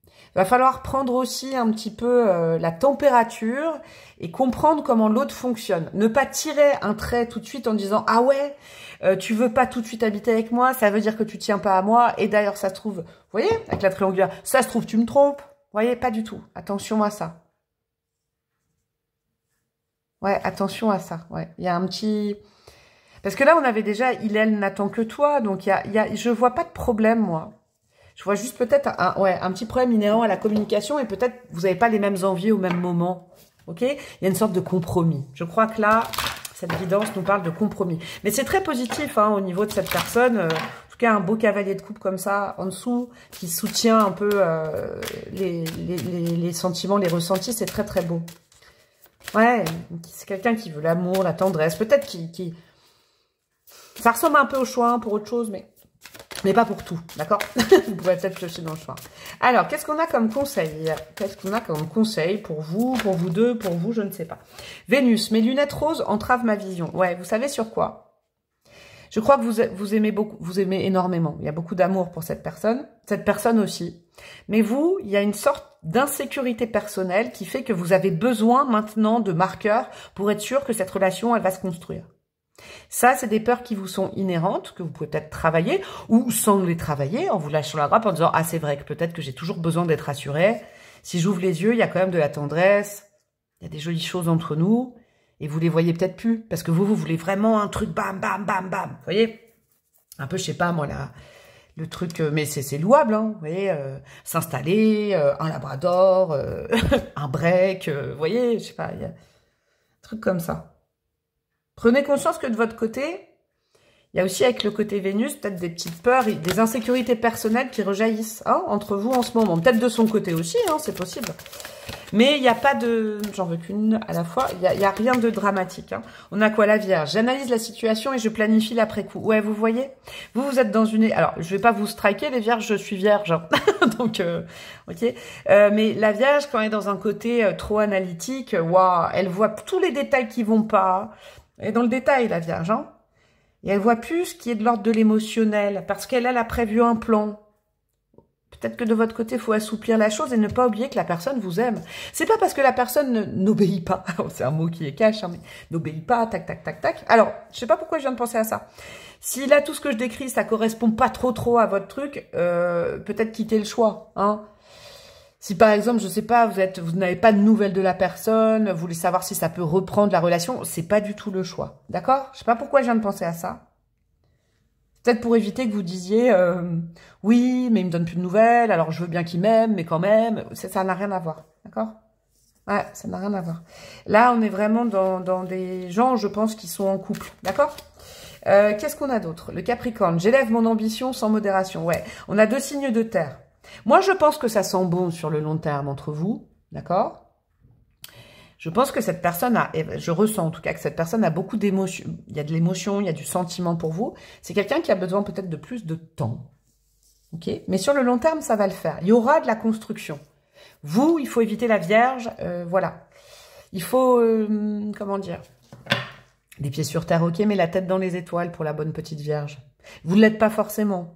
il va falloir prendre aussi un petit peu la température et comprendre comment l'autre fonctionne. Ne pas tirer un trait tout de suite en disant « Ah ouais, tu veux pas tout de suite habiter avec moi, ça veut dire que tu tiens pas à moi. » Et d'ailleurs, ça se trouve, vous voyez, avec la triangulaire, ça se trouve, tu me trompes. Vous voyez, pas du tout. Attention à ça. Ouais, attention à ça. Ouais, il y a un petit... Parce que là, on avait déjà « Il, elle n'attend que toi ». Donc, je vois pas de problème, moi. Je vois juste peut-être un petit problème inhérent à la communication et peut-être vous n'avez pas les mêmes envies au même moment. Ok? Il y a une sorte de compromis. Je crois que là, cette guidance nous parle de compromis. Mais c'est très positif hein, au niveau de cette personne. En tout cas, un beau cavalier de coupe comme ça, en dessous, qui soutient un peu les sentiments, les ressentis. C'est très, très beau. Ouais, c'est quelqu'un qui veut l'amour, la tendresse. Peut-être qui... Ça ressemble un peu au choix pour autre chose, mais... Mais pas pour tout, d'accord? Vous pourrez peut-être piocher dans le choix. Alors, qu'est-ce qu'on a comme conseil? Qu'est-ce qu'on a comme conseil pour vous deux, pour vous, je ne sais pas. Vénus, mes lunettes roses entravent ma vision. Ouais, vous savez sur quoi? Je crois que vous aimez beaucoup, vous aimez énormément. Il y a beaucoup d'amour pour cette personne aussi. Mais vous, il y a une sorte d'insécurité personnelle qui fait que vous avez besoin maintenant de marqueurs pour être sûr que cette relation, elle va se construire. Ça, c'est des peurs qui vous sont inhérentes, que vous pouvez peut-être travailler, ou sans les travailler, en vous lâchant la grappe, en disant « Ah, c'est vrai que peut-être que j'ai toujours besoin d'être rassurée. Si j'ouvre les yeux, il y a quand même de la tendresse, il y a des jolies choses entre nous, et vous les voyez peut-être plus, parce que vous voulez vraiment un truc bam, bam, bam, bam. Vous voyez? Un peu, je sais pas, moi, là, le truc, mais c'est louable, hein, vous voyez, s'installer, un labrador, un break, vous voyez, je sais pas, il y a un truc comme ça. Prenez conscience que de votre côté, il y a aussi avec le côté Vénus, peut-être des petites peurs, des insécurités personnelles qui rejaillissent entre vous en ce moment. Peut-être de son côté aussi, c'est possible. Mais il n'y a pas de... J'en veux qu'une à la fois. Il y a rien de dramatique. On a quoi, la Vierge? J'analyse la situation et je planifie l'après-coup. Ouais, vous voyez? Vous êtes dans une... Alors, je vais pas vous striker, les Vierges, je suis Vierge. Donc, ok. Mais la Vierge, quand elle est dans un côté trop analytique, waouh, elle voit tous les détails qui vont pas. Elle est dans le détail, la Vierge. Et elle voit plus ce qui est de l'ordre de l'émotionnel, parce qu'elle a prévu un plan. Peut-être que de votre côté, il faut assouplir la chose et ne pas oublier que la personne vous aime. C'est pas parce que la personne n'obéit pas, c'est un mot qui est cash, mais n'obéit pas, tac, tac, tac, tac. Alors, je sais pas pourquoi je viens de penser à ça. Si là, tout ce que je décris, ça correspond pas trop à votre truc, peut-être quitter le choix, Si par exemple, je sais pas, vous n'avez pas de nouvelles de la personne, vous voulez savoir si ça peut reprendre la relation, c'est pas du tout le choix, d'accord? Je sais pas pourquoi je viens de penser à ça. Peut-être pour éviter que vous disiez oui, mais il me donne plus de nouvelles, alors je veux bien qu'il m'aime, mais quand même, ça n'a rien à voir, d'accord? Ouais, ça n'a rien à voir. Là, on est vraiment dans des gens, je pense, qui sont en couple, d'accord? Qu'est-ce qu'on a d'autre? Le Capricorne, j'élève mon ambition sans modération. Ouais, on a 2 signes de terre. Moi, je pense que ça sent bon sur le long terme entre vous, d'accord? Je pense que cette personne je ressens en tout cas que cette personne a beaucoup d'émotions. Il y a de l'émotion, il y a du sentiment pour vous. C'est quelqu'un qui a besoin peut-être de plus de temps, ok? Mais sur le long terme, ça va le faire. Il y aura de la construction. Vous, il faut éviter la Vierge, voilà. Il faut, comment dire? Les pieds sur terre, ok, mais la tête dans les étoiles pour la bonne petite Vierge. Vous ne l'êtes pas forcément.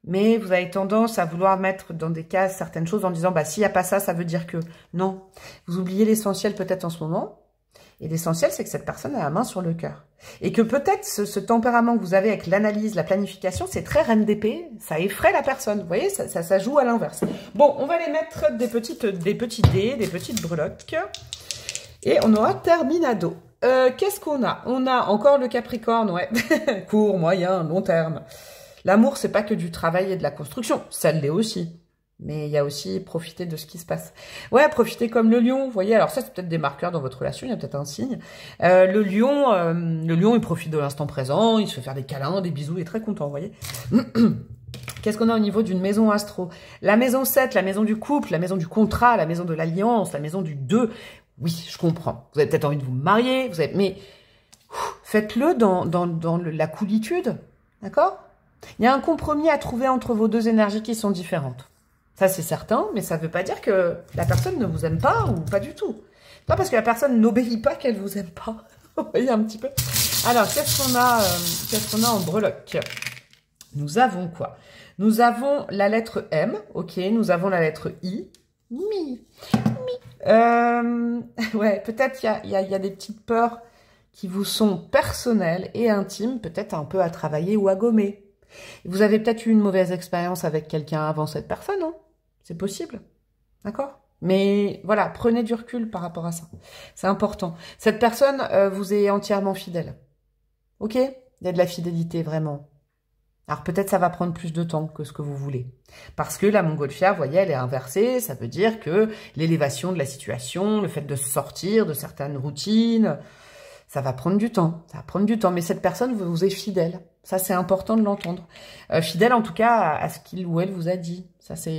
Mais vous avez tendance à vouloir mettre dans des cases certaines choses en disant, bah, s'il n'y a pas ça, ça veut dire que non. Vous oubliez l'essentiel peut-être en ce moment. Et l'essentiel, c'est que cette personne a la main sur le cœur. Et que peut-être ce tempérament que vous avez avec l'analyse, la planification, c'est très reine d'épée. Ça effraie la personne. Vous voyez, ça joue à l'inverse. Bon, on va les mettre des petits dés, des petites breloques. Et on aura terminado. Qu'est-ce qu'on a? On a encore le Capricorne, ouais. Court, moyen, long terme. L'amour, c'est pas que du travail et de la construction. Ça l'est aussi. Mais il y a aussi profiter de ce qui se passe. Ouais, profiter comme le lion, vous voyez. Alors ça, c'est peut-être des marqueurs dans votre relation, il y a peut-être un signe. Le lion, il profite de l'instant présent, il se fait faire des câlins, des bisous, il est très content, vous voyez. Qu'est-ce qu'on a au niveau d'une maison astro? La maison 7, la maison du couple, la maison du contrat, la maison de l'alliance, la maison du 2. Oui, je comprends. Vous avez peut-être envie de vous marier, mais faites-le dans la coolitude, d'accord? Il y a un compromis à trouver entre vos 2 énergies qui sont différentes. Ça, c'est certain, mais ça ne veut pas dire que la personne ne vous aime pas ou pas du tout. Pas parce que la personne n'obéit pas qu'elle vous aime pas. Vous voyez un petit peu. Alors, qu'est-ce qu'on a en breloque? Nous avons quoi? Nous avons la lettre M, ok. Nous avons la lettre I. Ouais, peut-être il y a des petites peurs qui vous sont personnelles et intimes, peut-être un peu à travailler ou à gommer. Vous avez peut-être eu une mauvaise expérience avec quelqu'un avant cette personne, non? C'est possible, d'accord? Mais voilà, prenez du recul par rapport à ça. C'est important. Cette personne vous est entièrement fidèle. Ok? Il y a de la fidélité, vraiment. Alors peut-être ça va prendre plus de temps que ce que vous voulez. Parce que la montgolfière, vous voyez, elle est inversée. Ça veut dire que l'élévation de la situation, le fait de sortir de certaines routines, ça va prendre du temps. Ça va prendre du temps. Mais cette personne vous est fidèle. Ça, c'est important de l'entendre. Fidèle, en tout cas, à ce qu'il ou elle vous a dit.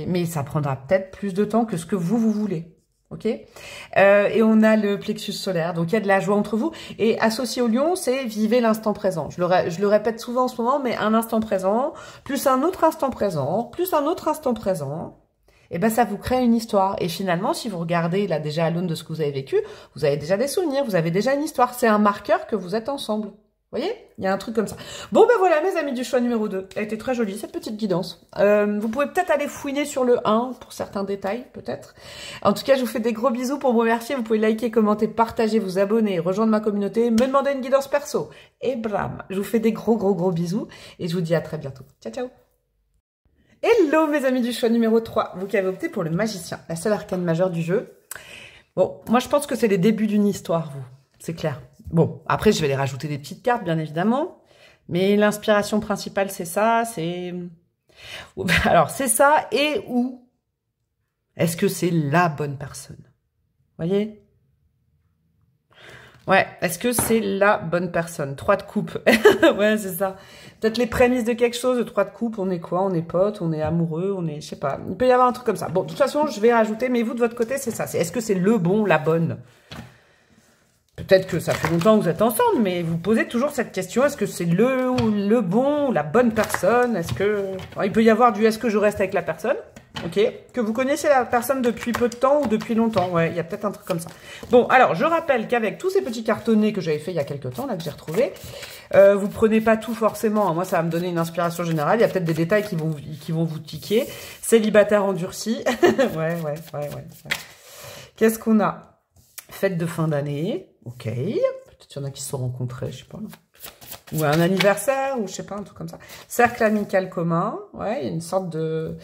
Mais ça prendra peut-être plus de temps que ce que vous voulez. ok. Et on a le plexus solaire, donc il y a de la joie entre vous. Et associé au lion, c'est vivez l'instant présent. Je le répète souvent en ce moment, mais un instant présent, plus un autre instant présent, plus un autre instant présent, et ben ça vous crée une histoire. Et finalement, si vous regardez là déjà à l'aune de ce que vous avez vécu, vous avez déjà des souvenirs, vous avez déjà une histoire. C'est un marqueur que vous êtes ensemble. Vous voyez, il y a un truc comme ça. Bon, ben voilà, mes amis du choix numéro 2. Elle était très jolie, cette petite guidance. Vous pouvez peut-être aller fouiner sur le 1 pour certains détails, peut-être. En tout cas, je vous fais des gros bisous pour vous remercier. Vous pouvez liker, commenter, partager, vous abonner, rejoindre ma communauté, me demander une guidance perso. Et bram, je vous fais des gros bisous et je vous dis à très bientôt. Ciao, ciao. Hello, mes amis du choix numéro 3. Vous qui avez opté pour le magicien, la seule arcane majeure du jeu. Bon, moi, je pense que c'est les débuts d'une histoire, vous. C'est clair. Bon, après, je vais les rajouter des petites cartes, bien évidemment. Mais l'inspiration principale, c'est ça, c'est... Alors, c'est ça et où est-ce que c'est la bonne personne? Vous voyez? Ouais, est-ce que c'est la bonne personne? 3 de coupe. Ouais, c'est ça. Peut-être les prémices de quelque chose, de 3 de coupe, on est quoi? On est potes, on est amoureux, on est... Je sais pas. Il peut y avoir un truc comme ça. Bon, de toute façon, je vais rajouter, mais vous, de votre côté, c'est ça. Est-ce que c'est le bon, la bonne? Peut-être que ça fait longtemps que vous êtes ensemble, mais vous posez toujours cette question, est-ce que c'est le bon, la bonne personne? Est-ce que... Alors, il peut y avoir du est-ce que je reste avec la personne? Ok. Que vous connaissez la personne depuis peu de temps ou depuis longtemps? Ouais, il y a peut-être un truc comme ça. Bon, alors, je rappelle qu'avec tous ces petits cartonnets que j'avais fait il y a quelques temps, là, que j'ai retrouvé, vous prenez pas tout forcément. Hein. Moi, ça va me donner une inspiration générale. Il y a peut-être des détails qui vont vous tiquer. Célibataire endurci. Ouais. Qu'est-ce qu'on a? Fête de fin d'année, ok. Peut-être qu'il y en a qui se sont rencontrés, je sais pas. Ou un anniversaire, ou je sais pas, un truc comme ça. Cercle amical commun, ouais, il y a une sorte de...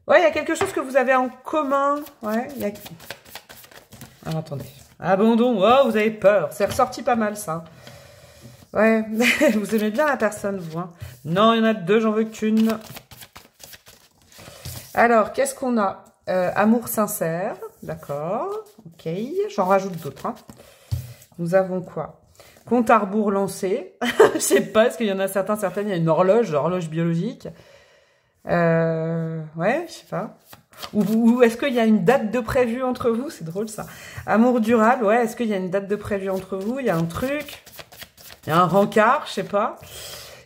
Ouais, il y a quelque chose que vous avez en commun, ouais. Alors, attendez. Abandon, oh, vous avez peur. C'est ressorti pas mal, ça. Ouais, vous aimez bien la personne, vous, hein. Non, il y en a 2, j'en veux qu'une. Alors, qu'est-ce qu'on a? Amour sincère, d'accord, ok, j'en rajoute d'autres. Hein. Nous avons quoi? Compte à rebours lancé, je sais pas, parce qu'il y en a certaines, il y a une horloge biologique. Ouais, je sais pas. Ou est-ce qu'il y a une date de prévu entre vous? C'est drôle ça. Amour durable, ouais, est-ce qu'il y a une date de prévu entre vous? Il y a un truc, il y a un rencard, je sais pas.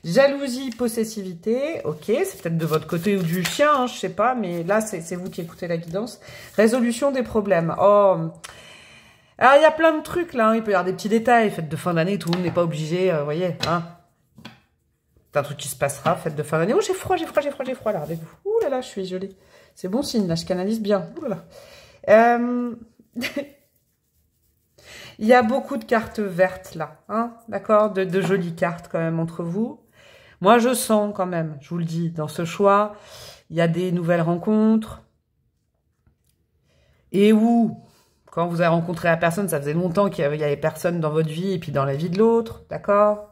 Jalousie, possessivité, ok, c'est peut-être de votre côté ou du chien, hein, je sais pas, mais là, c'est vous qui écoutez la guidance. Résolution des problèmes, oh... Alors, il y a plein de trucs, là, hein. Il peut y avoir des petits détails, fête de fin d'année, tout le monde n'est pas obligé, vous voyez, hein. C'est un truc qui se passera, fête de fin d'année. Oh, j'ai froid, là, avec vous. Ouh là là, je suis gelée. C'est bon signe, là, je canalise bien. Ouh là là. Il y a beaucoup de cartes vertes, là, hein, d'accord, de jolies cartes, quand même, entre vous. Moi, je sens quand même, je vous le dis, dans ce choix, il y a des nouvelles rencontres. Et où, quand vous avez rencontré la personne, ça faisait longtemps qu'il y avait personne dans votre vie et puis dans la vie de l'autre, d'accord?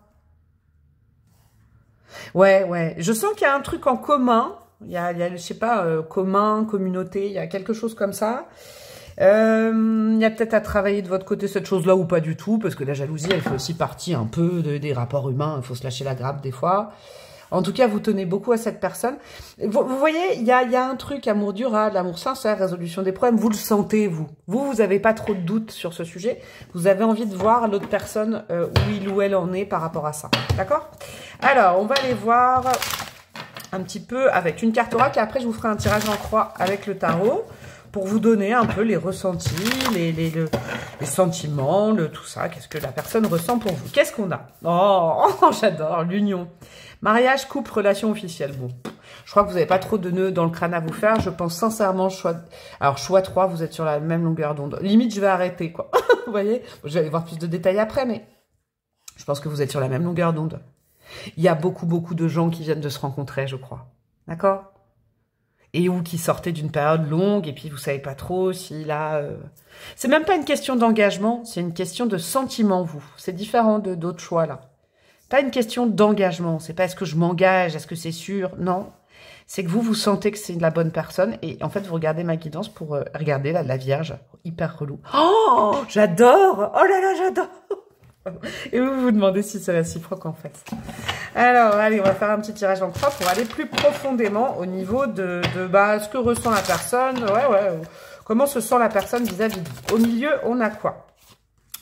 Ouais. Je sens qu'il y a un truc en commun. Il y a je sais pas, commun, communauté, il y a quelque chose comme ça. Il y a peut-être à travailler de votre côté cette chose-là ou pas du tout, parce que la jalousie, elle fait aussi partie un peu des rapports humains. Il faut se lâcher la grappe des fois. En tout cas, vous tenez beaucoup à cette personne. Vous voyez, il y a un truc, amour durable, amour sincère, résolution des problèmes. Vous le sentez, vous. Vous avez pas trop de doutes sur ce sujet. Vous avez envie de voir l'autre personne où il ou elle en est par rapport à ça. D'accord? Alors, on va aller voir un petit peu avec une carte oracle. Et après, je vous ferai un tirage en croix avec le tarot pour vous donner un peu les ressentis, les sentiments, tout ça. Qu'est-ce que la personne ressent pour vous? Qu'est-ce qu'on a? Oh, j'adore, l'union. Mariage, couple, relation officielle. Bon, je crois que vous n'avez pas trop de nœuds dans le crâne à vous faire. Je pense sincèrement, alors choix 3, vous êtes sur la même longueur d'onde. Limite, je vais arrêter, quoi. Vous voyez? Je vais aller voir plus de détails après, mais je pense que vous êtes sur la même longueur d'onde. Il y a beaucoup de gens qui viennent de se rencontrer, je crois. D'accord? Et ou qui sortaient d'une période longue, et puis vous savez pas trop si là... C'est même pas une question d'engagement, c'est une question de sentiment, vous. C'est différent d'autres choix, là. Pas une question d'engagement, c'est pas est-ce que je m'engage, est-ce que c'est sûr, non. C'est que vous sentez que c'est la bonne personne, et en fait, vous regardez ma guidance pour regarder là, la Vierge, hyper relou. Oh, j'adore! Oh là là, j'adore! Et vous vous demandez si c'est réciproque en fait. Alors, allez, on va faire un petit tirage en croix pour aller plus profondément au niveau de ce que ressent la personne. Ouais, Comment se sent la personne vis-à-vis de vous? Au milieu, on a quoi?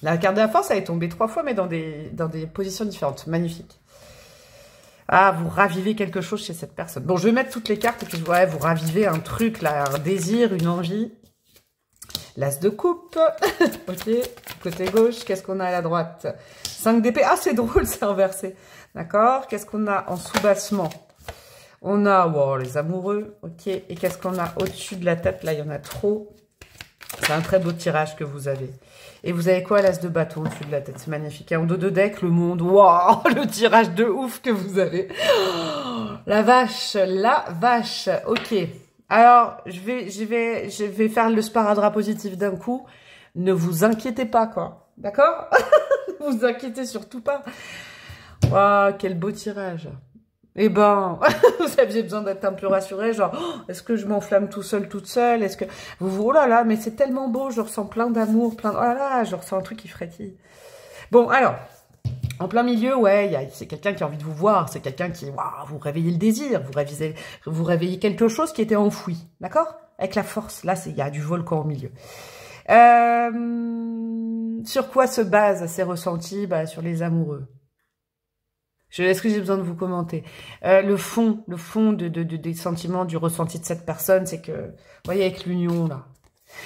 La carte de la force, elle est tombée 3 fois, mais dans des positions différentes. Magnifique. Ah, vous ravivez quelque chose chez cette personne. Bon, je vais mettre toutes les cartes et puis ouais, vous ravivez un truc, là, un désir, une envie. L'as de coupe. Ok, côté gauche, qu'est-ce qu'on a à la droite? 5 d'épée. Ah, c'est drôle, c'est inversé. D'accord. Qu'est-ce qu'on a en sous-bassement? On a, wow, les amoureux. Ok, et qu'est-ce qu'on a au-dessus de la tête? Là, il y en a trop. C'est un très beau tirage que vous avez. Et vous avez quoi, l'as de bâton au-dessus de la tête? C'est magnifique. Et en dos de deck, le monde. Waouh, le tirage de ouf que vous avez. Oh, la vache, la vache. Ok. Alors, je vais faire le sparadrap positif d'un coup. Ne vous inquiétez pas, quoi. D'accord? Ne vous inquiétez surtout pas. Waouh, quel beau tirage. Eh ben, vous aviez besoin d'être un peu rassuré, genre, oh, est-ce que je m'enflamme tout seul, toute seule? Est-ce que oh là là, mais c'est tellement beau, je ressens plein d'amour, plein de... oh là là, je ressens un truc qui frétille. Bon, alors, en plein milieu, ouais, c'est quelqu'un qui a envie de vous voir, c'est quelqu'un qui, waouh, vous réveillez le désir, vous réveillez quelque chose qui était enfoui, d'accord? Avec la force, là, il y a du volcan au milieu. Sur quoi se basent ces ressentis? Bah, sur les amoureux. Est-ce que j'ai besoin de vous commenter? Le fond des sentiments, du ressenti de cette personne, c'est que, vous voyez, avec l'union, là.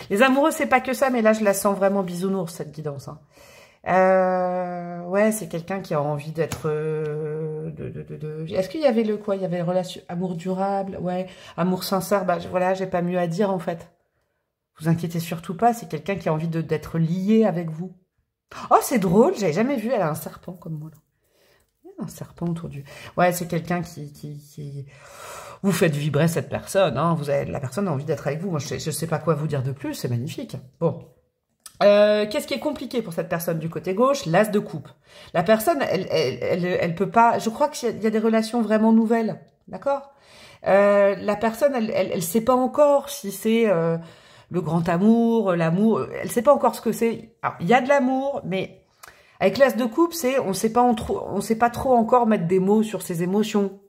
Les amoureux, c'est pas que ça, mais là, je la sens vraiment bisounours, cette guidance. Hein. Ouais, c'est quelqu'un qui a envie d'être... Est-ce qu'il y avait le quoi? Il y avait relation, amour durable, ouais, amour sincère. Bah, voilà, j'ai pas mieux à dire, en fait. Vous inquiétez surtout pas, c'est quelqu'un qui a envie d'être lié avec vous. Oh, c'est drôle, j'avais jamais vu, elle a un serpent comme moi, là. Un serpent autour du... Ouais, c'est quelqu'un qui... Vous faites vibrer cette personne, hein. La personne a envie d'être avec vous. Moi, je sais pas quoi vous dire de plus, c'est magnifique. Bon. Qu'est-ce qui est compliqué pour cette personne du côté gauche? L'as de coupe. La personne, elle peut pas... Je crois qu'il y a des relations vraiment nouvelles, d'accord? La personne, elle sait pas encore si c'est le grand amour, l'amour... Elle sait pas encore ce que c'est. Alors, il y a de l'amour, mais... Avec l'as de coupe, on sait pas trop encore mettre des mots sur ses émotions.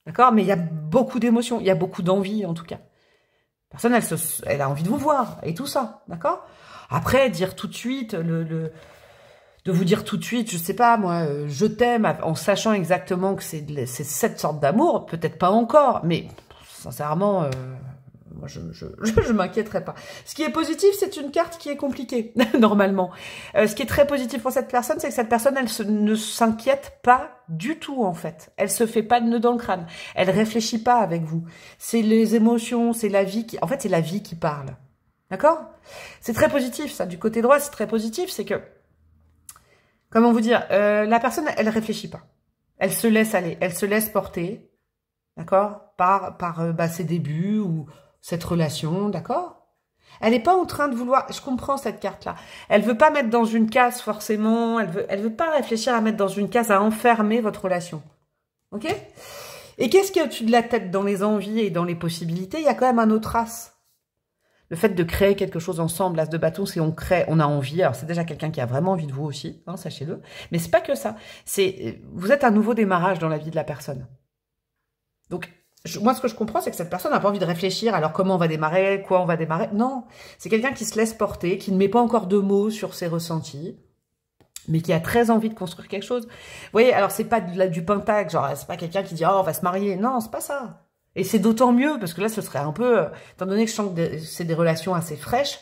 D'accord? Mais il y a beaucoup d'émotions, il y a beaucoup d'envie, en tout cas. Personne, elle a envie de vous voir, et tout ça. D'accord? Après, dire tout de suite, de vous dire tout de suite, je sais pas, moi, je t'aime, en sachant exactement que c'est cette sorte d'amour, peut-être pas encore, mais, sincèrement, moi, je m'inquiéterais pas. Ce qui est positif, c'est une carte qui est compliquée, normalement. Ce qui est très positif pour cette personne, c'est que cette personne, ne s'inquiète pas du tout, en fait. Elle se fait pas de nœud dans le crâne. Elle réfléchit pas avec vous. C'est les émotions, c'est la vie qui... En fait, c'est la vie qui parle. D'accord? C'est très positif, ça. Du côté droit, c'est très positif. C'est que... Comment vous dire? La personne, elle réfléchit pas. Elle se laisse aller. Elle se laisse porter. D'accord? Par ses débuts ou... cette relation, d'accord? Elle n'est pas en train de vouloir... Je comprends cette carte-là. Elle veut pas mettre dans une case, forcément. Elle veut pas réfléchir à mettre dans une case, à enfermer votre relation. Ok? Et qu'est-ce qu'il y a au-dessus de la tête dans les envies et dans les possibilités? Il y a quand même un autre as. Le fait de créer quelque chose ensemble, l'as de bâton, c'est on crée, on a envie. Alors, c'est déjà quelqu'un qui a vraiment envie de vous aussi, hein, sachez-le. Mais c'est pas que ça. Vous êtes un nouveau démarrage dans la vie de la personne. Donc, moi, ce que je comprends, c'est que cette personne n'a pas envie de réfléchir. Alors, comment on va démarrer? Quoi on va démarrer? Non. C'est quelqu'un qui se laisse porter, qui ne met pas encore de mots sur ses ressentis, mais qui a très envie de construire quelque chose. Vous voyez, alors, c'est pas du pentacle. Genre, c'est pas quelqu'un qui dit, oh, on va se marier. Non, c'est pas ça. Et c'est d'autant mieux, parce que là, ce serait un peu... étant donné que je sens que c'est des relations assez fraîches,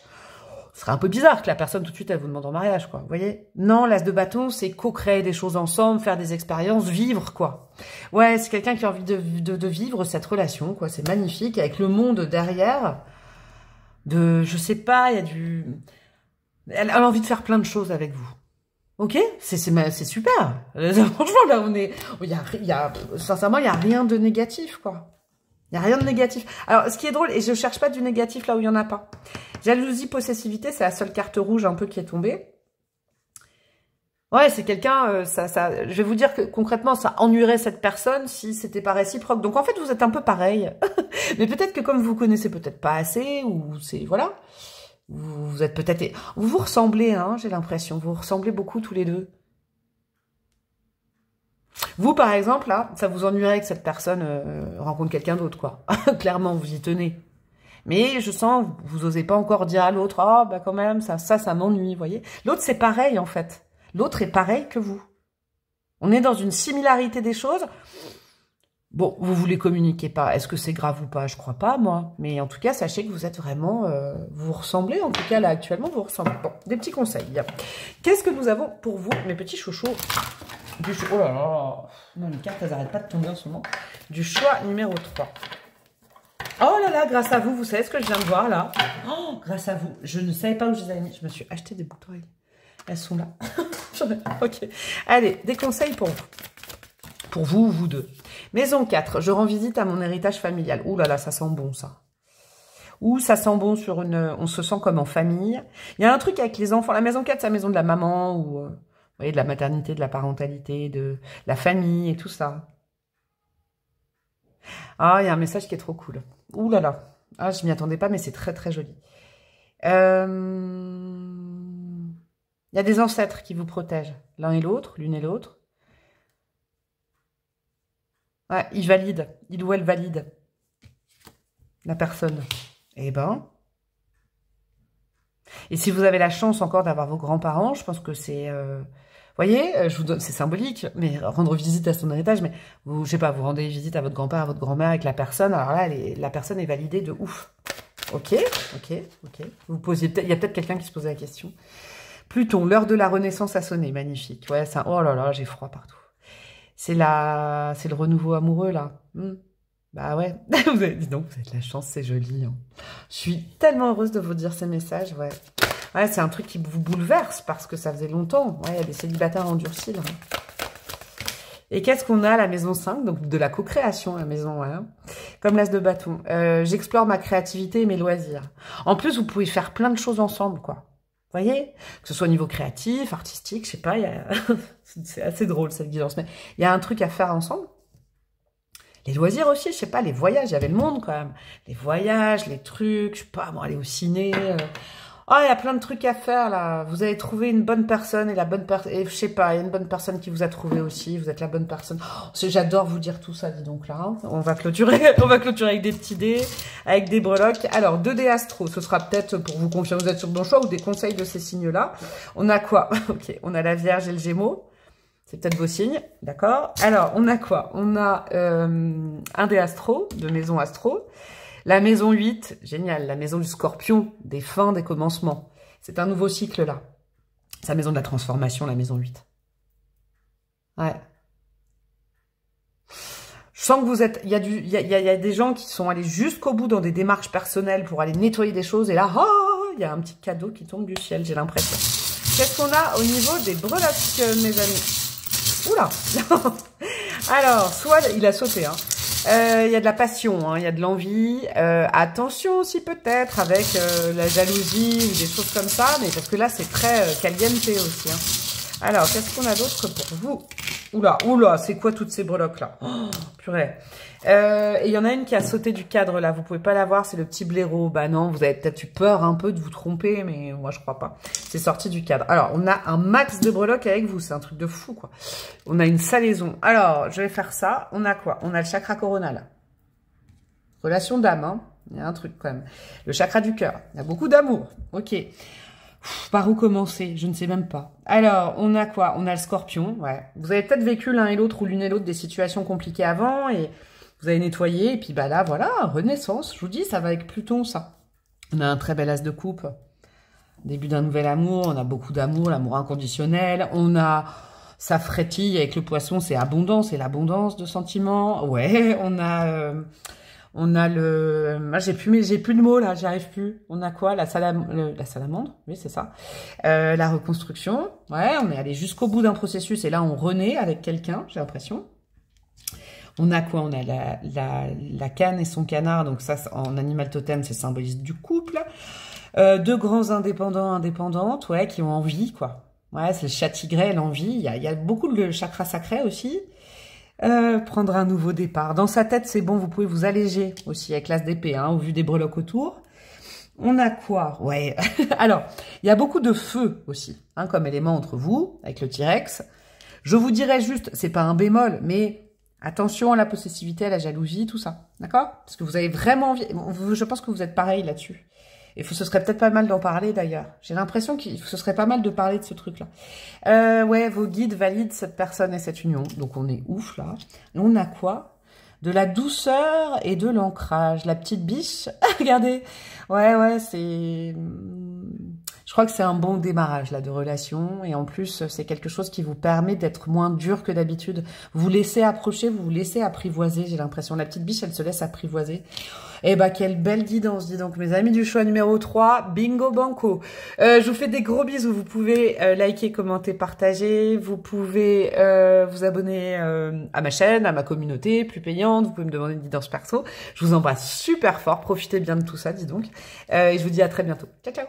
ce serait un peu bizarre que la personne, tout de suite, elle vous demande en mariage, quoi. Vous voyez? Non, l'as de bâton, c'est co-créer des choses ensemble, faire des expériences, vivre, quoi. Ouais, c'est quelqu'un qui a envie de vivre cette relation, quoi. C'est magnifique, avec le monde derrière. Je sais pas, il y a du... Elle a envie de faire plein de choses avec vous. Ok? C'est super. Franchement, là, sincèrement, il n'y a rien de négatif, quoi. Il n'y a rien de négatif. Alors, ce qui est drôle, et je cherche pas du négatif là où il n'y en a pas. Jalousie, possessivité, c'est la seule carte rouge un peu qui est tombée. Ouais, c'est quelqu'un, je vais vous dire que concrètement, ça ennuierait cette personne si c'était pas réciproque. Donc en fait, vous êtes un peu pareil. Mais peut-être que comme vous connaissez peut-être pas assez, ou c'est, voilà, vous êtes peut-être... Vous vous ressemblez, hein, j'ai l'impression. Vous vous ressemblez beaucoup tous les deux. Vous, par exemple, là, ça vous ennuierait que cette personne rencontre quelqu'un d'autre, quoi. Clairement, vous y tenez. Mais je sens, vous osez pas encore dire à l'autre, ah bah quand même, ça m'ennuie, vous voyez. L'autre, c'est pareil en fait. L'autre est pareil que vous. On est dans une similarité des choses. Bon, vous voulez communiquer pas. Est-ce que c'est grave ou pas? Je crois pas, moi. Mais en tout cas, sachez que vous êtes vraiment... vous ressemblez, en tout cas, là, actuellement, vous ressemblez. Bon, des petits conseils. Qu'est-ce que nous avons pour vous, mes petits chouchous? Oh là là. Non, les cartes, elles n'arrêtent pas de tomber en ce moment. Du choix numéro 3. Oh là là, grâce à vous, vous savez ce que je viens de voir, là? Oh, grâce à vous. Je ne savais pas où je les avais mis. Je me suis acheté des boucles d'oreilles. Elles sont là. Ok. Allez, des conseils pour vous. Pour vous, vous deux. Maison 4, je rends visite à mon héritage familial. Ouh là là, ça sent bon, ça. Ouh, ça sent bon sur une... On se sent comme en famille. Il y a un truc avec les enfants. La maison 4, c'est la maison de la maman, ou... vous voyez, de la maternité, de la parentalité, de la famille et tout ça. Ah, il y a un message qui est trop cool. Ouh là là. Ah, je m'y attendais pas, mais c'est très très joli. Il y a des ancêtres qui vous protègent. L'un et l'autre, l'une et l'autre. Ouais, il valide. Il ou elle valide. La personne. Eh ben. Et si vous avez la chance encore d'avoir vos grands-parents, je pense que c'est... voyez, je vous donne, c'est symbolique, mais rendre visite à son héritage, mais vous, je sais pas, vous rendez visite à votre grand-père, à votre grand-mère avec la personne, alors là, la personne est validée de ouf. Ok. Vous posiez, il y a peut-être quelqu'un qui se posait la question. Pluton, l'heure de la renaissance a sonné, magnifique. Ouais, ça, oh là là, j'ai froid partout. C'est le renouveau amoureux, là. Bah ouais. Dis donc, vous avez de la chance, c'est joli. Hein. Je suis tellement heureuse de vous dire ces messages, ouais. Ouais, c'est un truc qui vous bouleverse, parce que ça faisait longtemps. Ouais, il y a des célibataires endurcis, là. Et qu'est-ce qu'on a à la maison 5? Donc, de la co-création, la maison, ouais. Comme l'as de bâton. J'explore ma créativité et mes loisirs. En plus, vous pouvez faire plein de choses ensemble, quoi. Vous voyez, que ce soit au niveau créatif, artistique, je sais pas, c'est assez drôle cette guidance, mais il y a un truc à faire ensemble. Les loisirs aussi, je sais pas, les voyages, il y avait le monde quand même. Les voyages, les trucs, je sais pas, bon, aller au ciné. Oh, il y a plein de trucs à faire là. Vous avez trouvé une bonne personne et la bonne personne, et je sais pas, il y a une bonne personne qui vous a trouvé aussi, vous êtes la bonne personne. Oh, j'adore vous dire tout ça, dis donc là. Hein. On va clôturer avec des petits dés, avec des breloques. Alors, 2 dés astro, ce sera peut-être pour vous confirmer vous êtes sur le bon choix ou des conseils de ces signes-là. On a quoi? Ok, on a la Vierge et le Gémeaux. C'est peut-être vos signes, d'accord? Alors, on a quoi? On a un dé astro, de maison astro. La maison 8, génial, la maison du Scorpion, des fins, des commencements. C'est un nouveau cycle là. C'est la maison de la transformation, la maison 8. Ouais. Je sens que vous êtes... Il y a des gens qui sont allés jusqu'au bout dans des démarches personnelles pour aller nettoyer des choses. Et là, oh, il y a un petit cadeau qui tombe du ciel, j'ai l'impression. Qu'est-ce qu'on a au niveau des breloques, mes amis? Oula. Alors, soit il a sauté, hein. Il y a de la passion, hein, il y a de l'envie. Attention aussi peut-être avec la jalousie ou des choses comme ça, mais parce que là c'est très caliente aussi. Hein. Alors, qu'est-ce qu'on a d'autre pour vous? Oula, c'est quoi toutes ces breloques là? Oh, purée. Et il y en a une qui a sauté du cadre là, vous pouvez pas la voir, c'est le petit blaireau. Bah non, vous avez peut-être eu peur un peu de vous tromper, mais moi je crois pas. C'est sorti du cadre. Alors, on a un max de breloques avec vous, c'est un truc de fou quoi. On a une salaison. Alors, je vais faire ça. On a quoi? On a le chakra coronal. Relation d'âme, hein. Il y a un truc quand même. Le chakra du cœur. Il y a beaucoup d'amour. Ok. Par où commencer? Je ne sais même pas. Alors, on a quoi? On a le Scorpion, ouais. Vous avez peut-être vécu l'un et l'autre ou l'une et l'autre des situations compliquées avant et vous avez nettoyé. Et puis bah là, voilà, renaissance. Je vous dis, ça va avec Pluton, ça. On a un très bel as de coupe. Début d'un nouvel amour. On a beaucoup d'amour, l'amour inconditionnel. On a... Ça frétille avec le poisson, c'est abondance et l'abondance de sentiments. Ouais, on a le... Moi, j'ai plus de mots, là, j'y arrive plus. On a quoi? La salamandre, oui, c'est ça. La reconstruction. Ouais, on est allé jusqu'au bout d'un processus et là, on renaît avec quelqu'un, j'ai l'impression. On a quoi? On a la canne et son canard. Donc ça, en animal totem, c'est symboliste du couple. 2 grands indépendantes, ouais, qui ont envie, quoi. Ouais, c'est le chat tigré, l'envie. Il y a beaucoup de chakra sacré aussi. Prendre un nouveau départ. Dans sa tête, c'est bon, vous pouvez vous alléger aussi avec l'as d'épée, hein, au vu des breloques autour. On a quoi? Ouais. Alors, il y a beaucoup de feu aussi, hein, comme élément entre vous, avec le T-Rex. Je vous dirais juste, c'est pas un bémol, mais Attention à la possessivité, à la jalousie, tout ça. D'accord? Parce que vous avez vraiment envie... Je pense que vous êtes pareil là-dessus. Et ce serait peut-être pas mal d'en parler d'ailleurs. J'ai l'impression que ce serait pas mal de parler de ce truc-là. Ouais, vos guides valident cette personne et cette union. Donc on est ouf là. Et on a quoi? De la douceur et de l'ancrage. La petite biche. Regardez. Ouais, c'est... Je crois que c'est un bon démarrage là de relation. Et en plus, c'est quelque chose qui vous permet d'être moins dur que d'habitude. Vous vous laissez approcher, vous vous laissez apprivoiser. J'ai l'impression. La petite biche, elle se laisse apprivoiser. Eh ben, quelle belle guidance, dis donc, mes amis du choix numéro 3, bingo banco. Je vous fais des gros bisous, vous pouvez liker, commenter, partager, vous pouvez vous abonner à ma chaîne, à ma communauté, plus payante, vous pouvez me demander une guidance perso. Je vous embrasse super fort, profitez bien de tout ça, dis donc, et je vous dis à très bientôt. Ciao, ciao.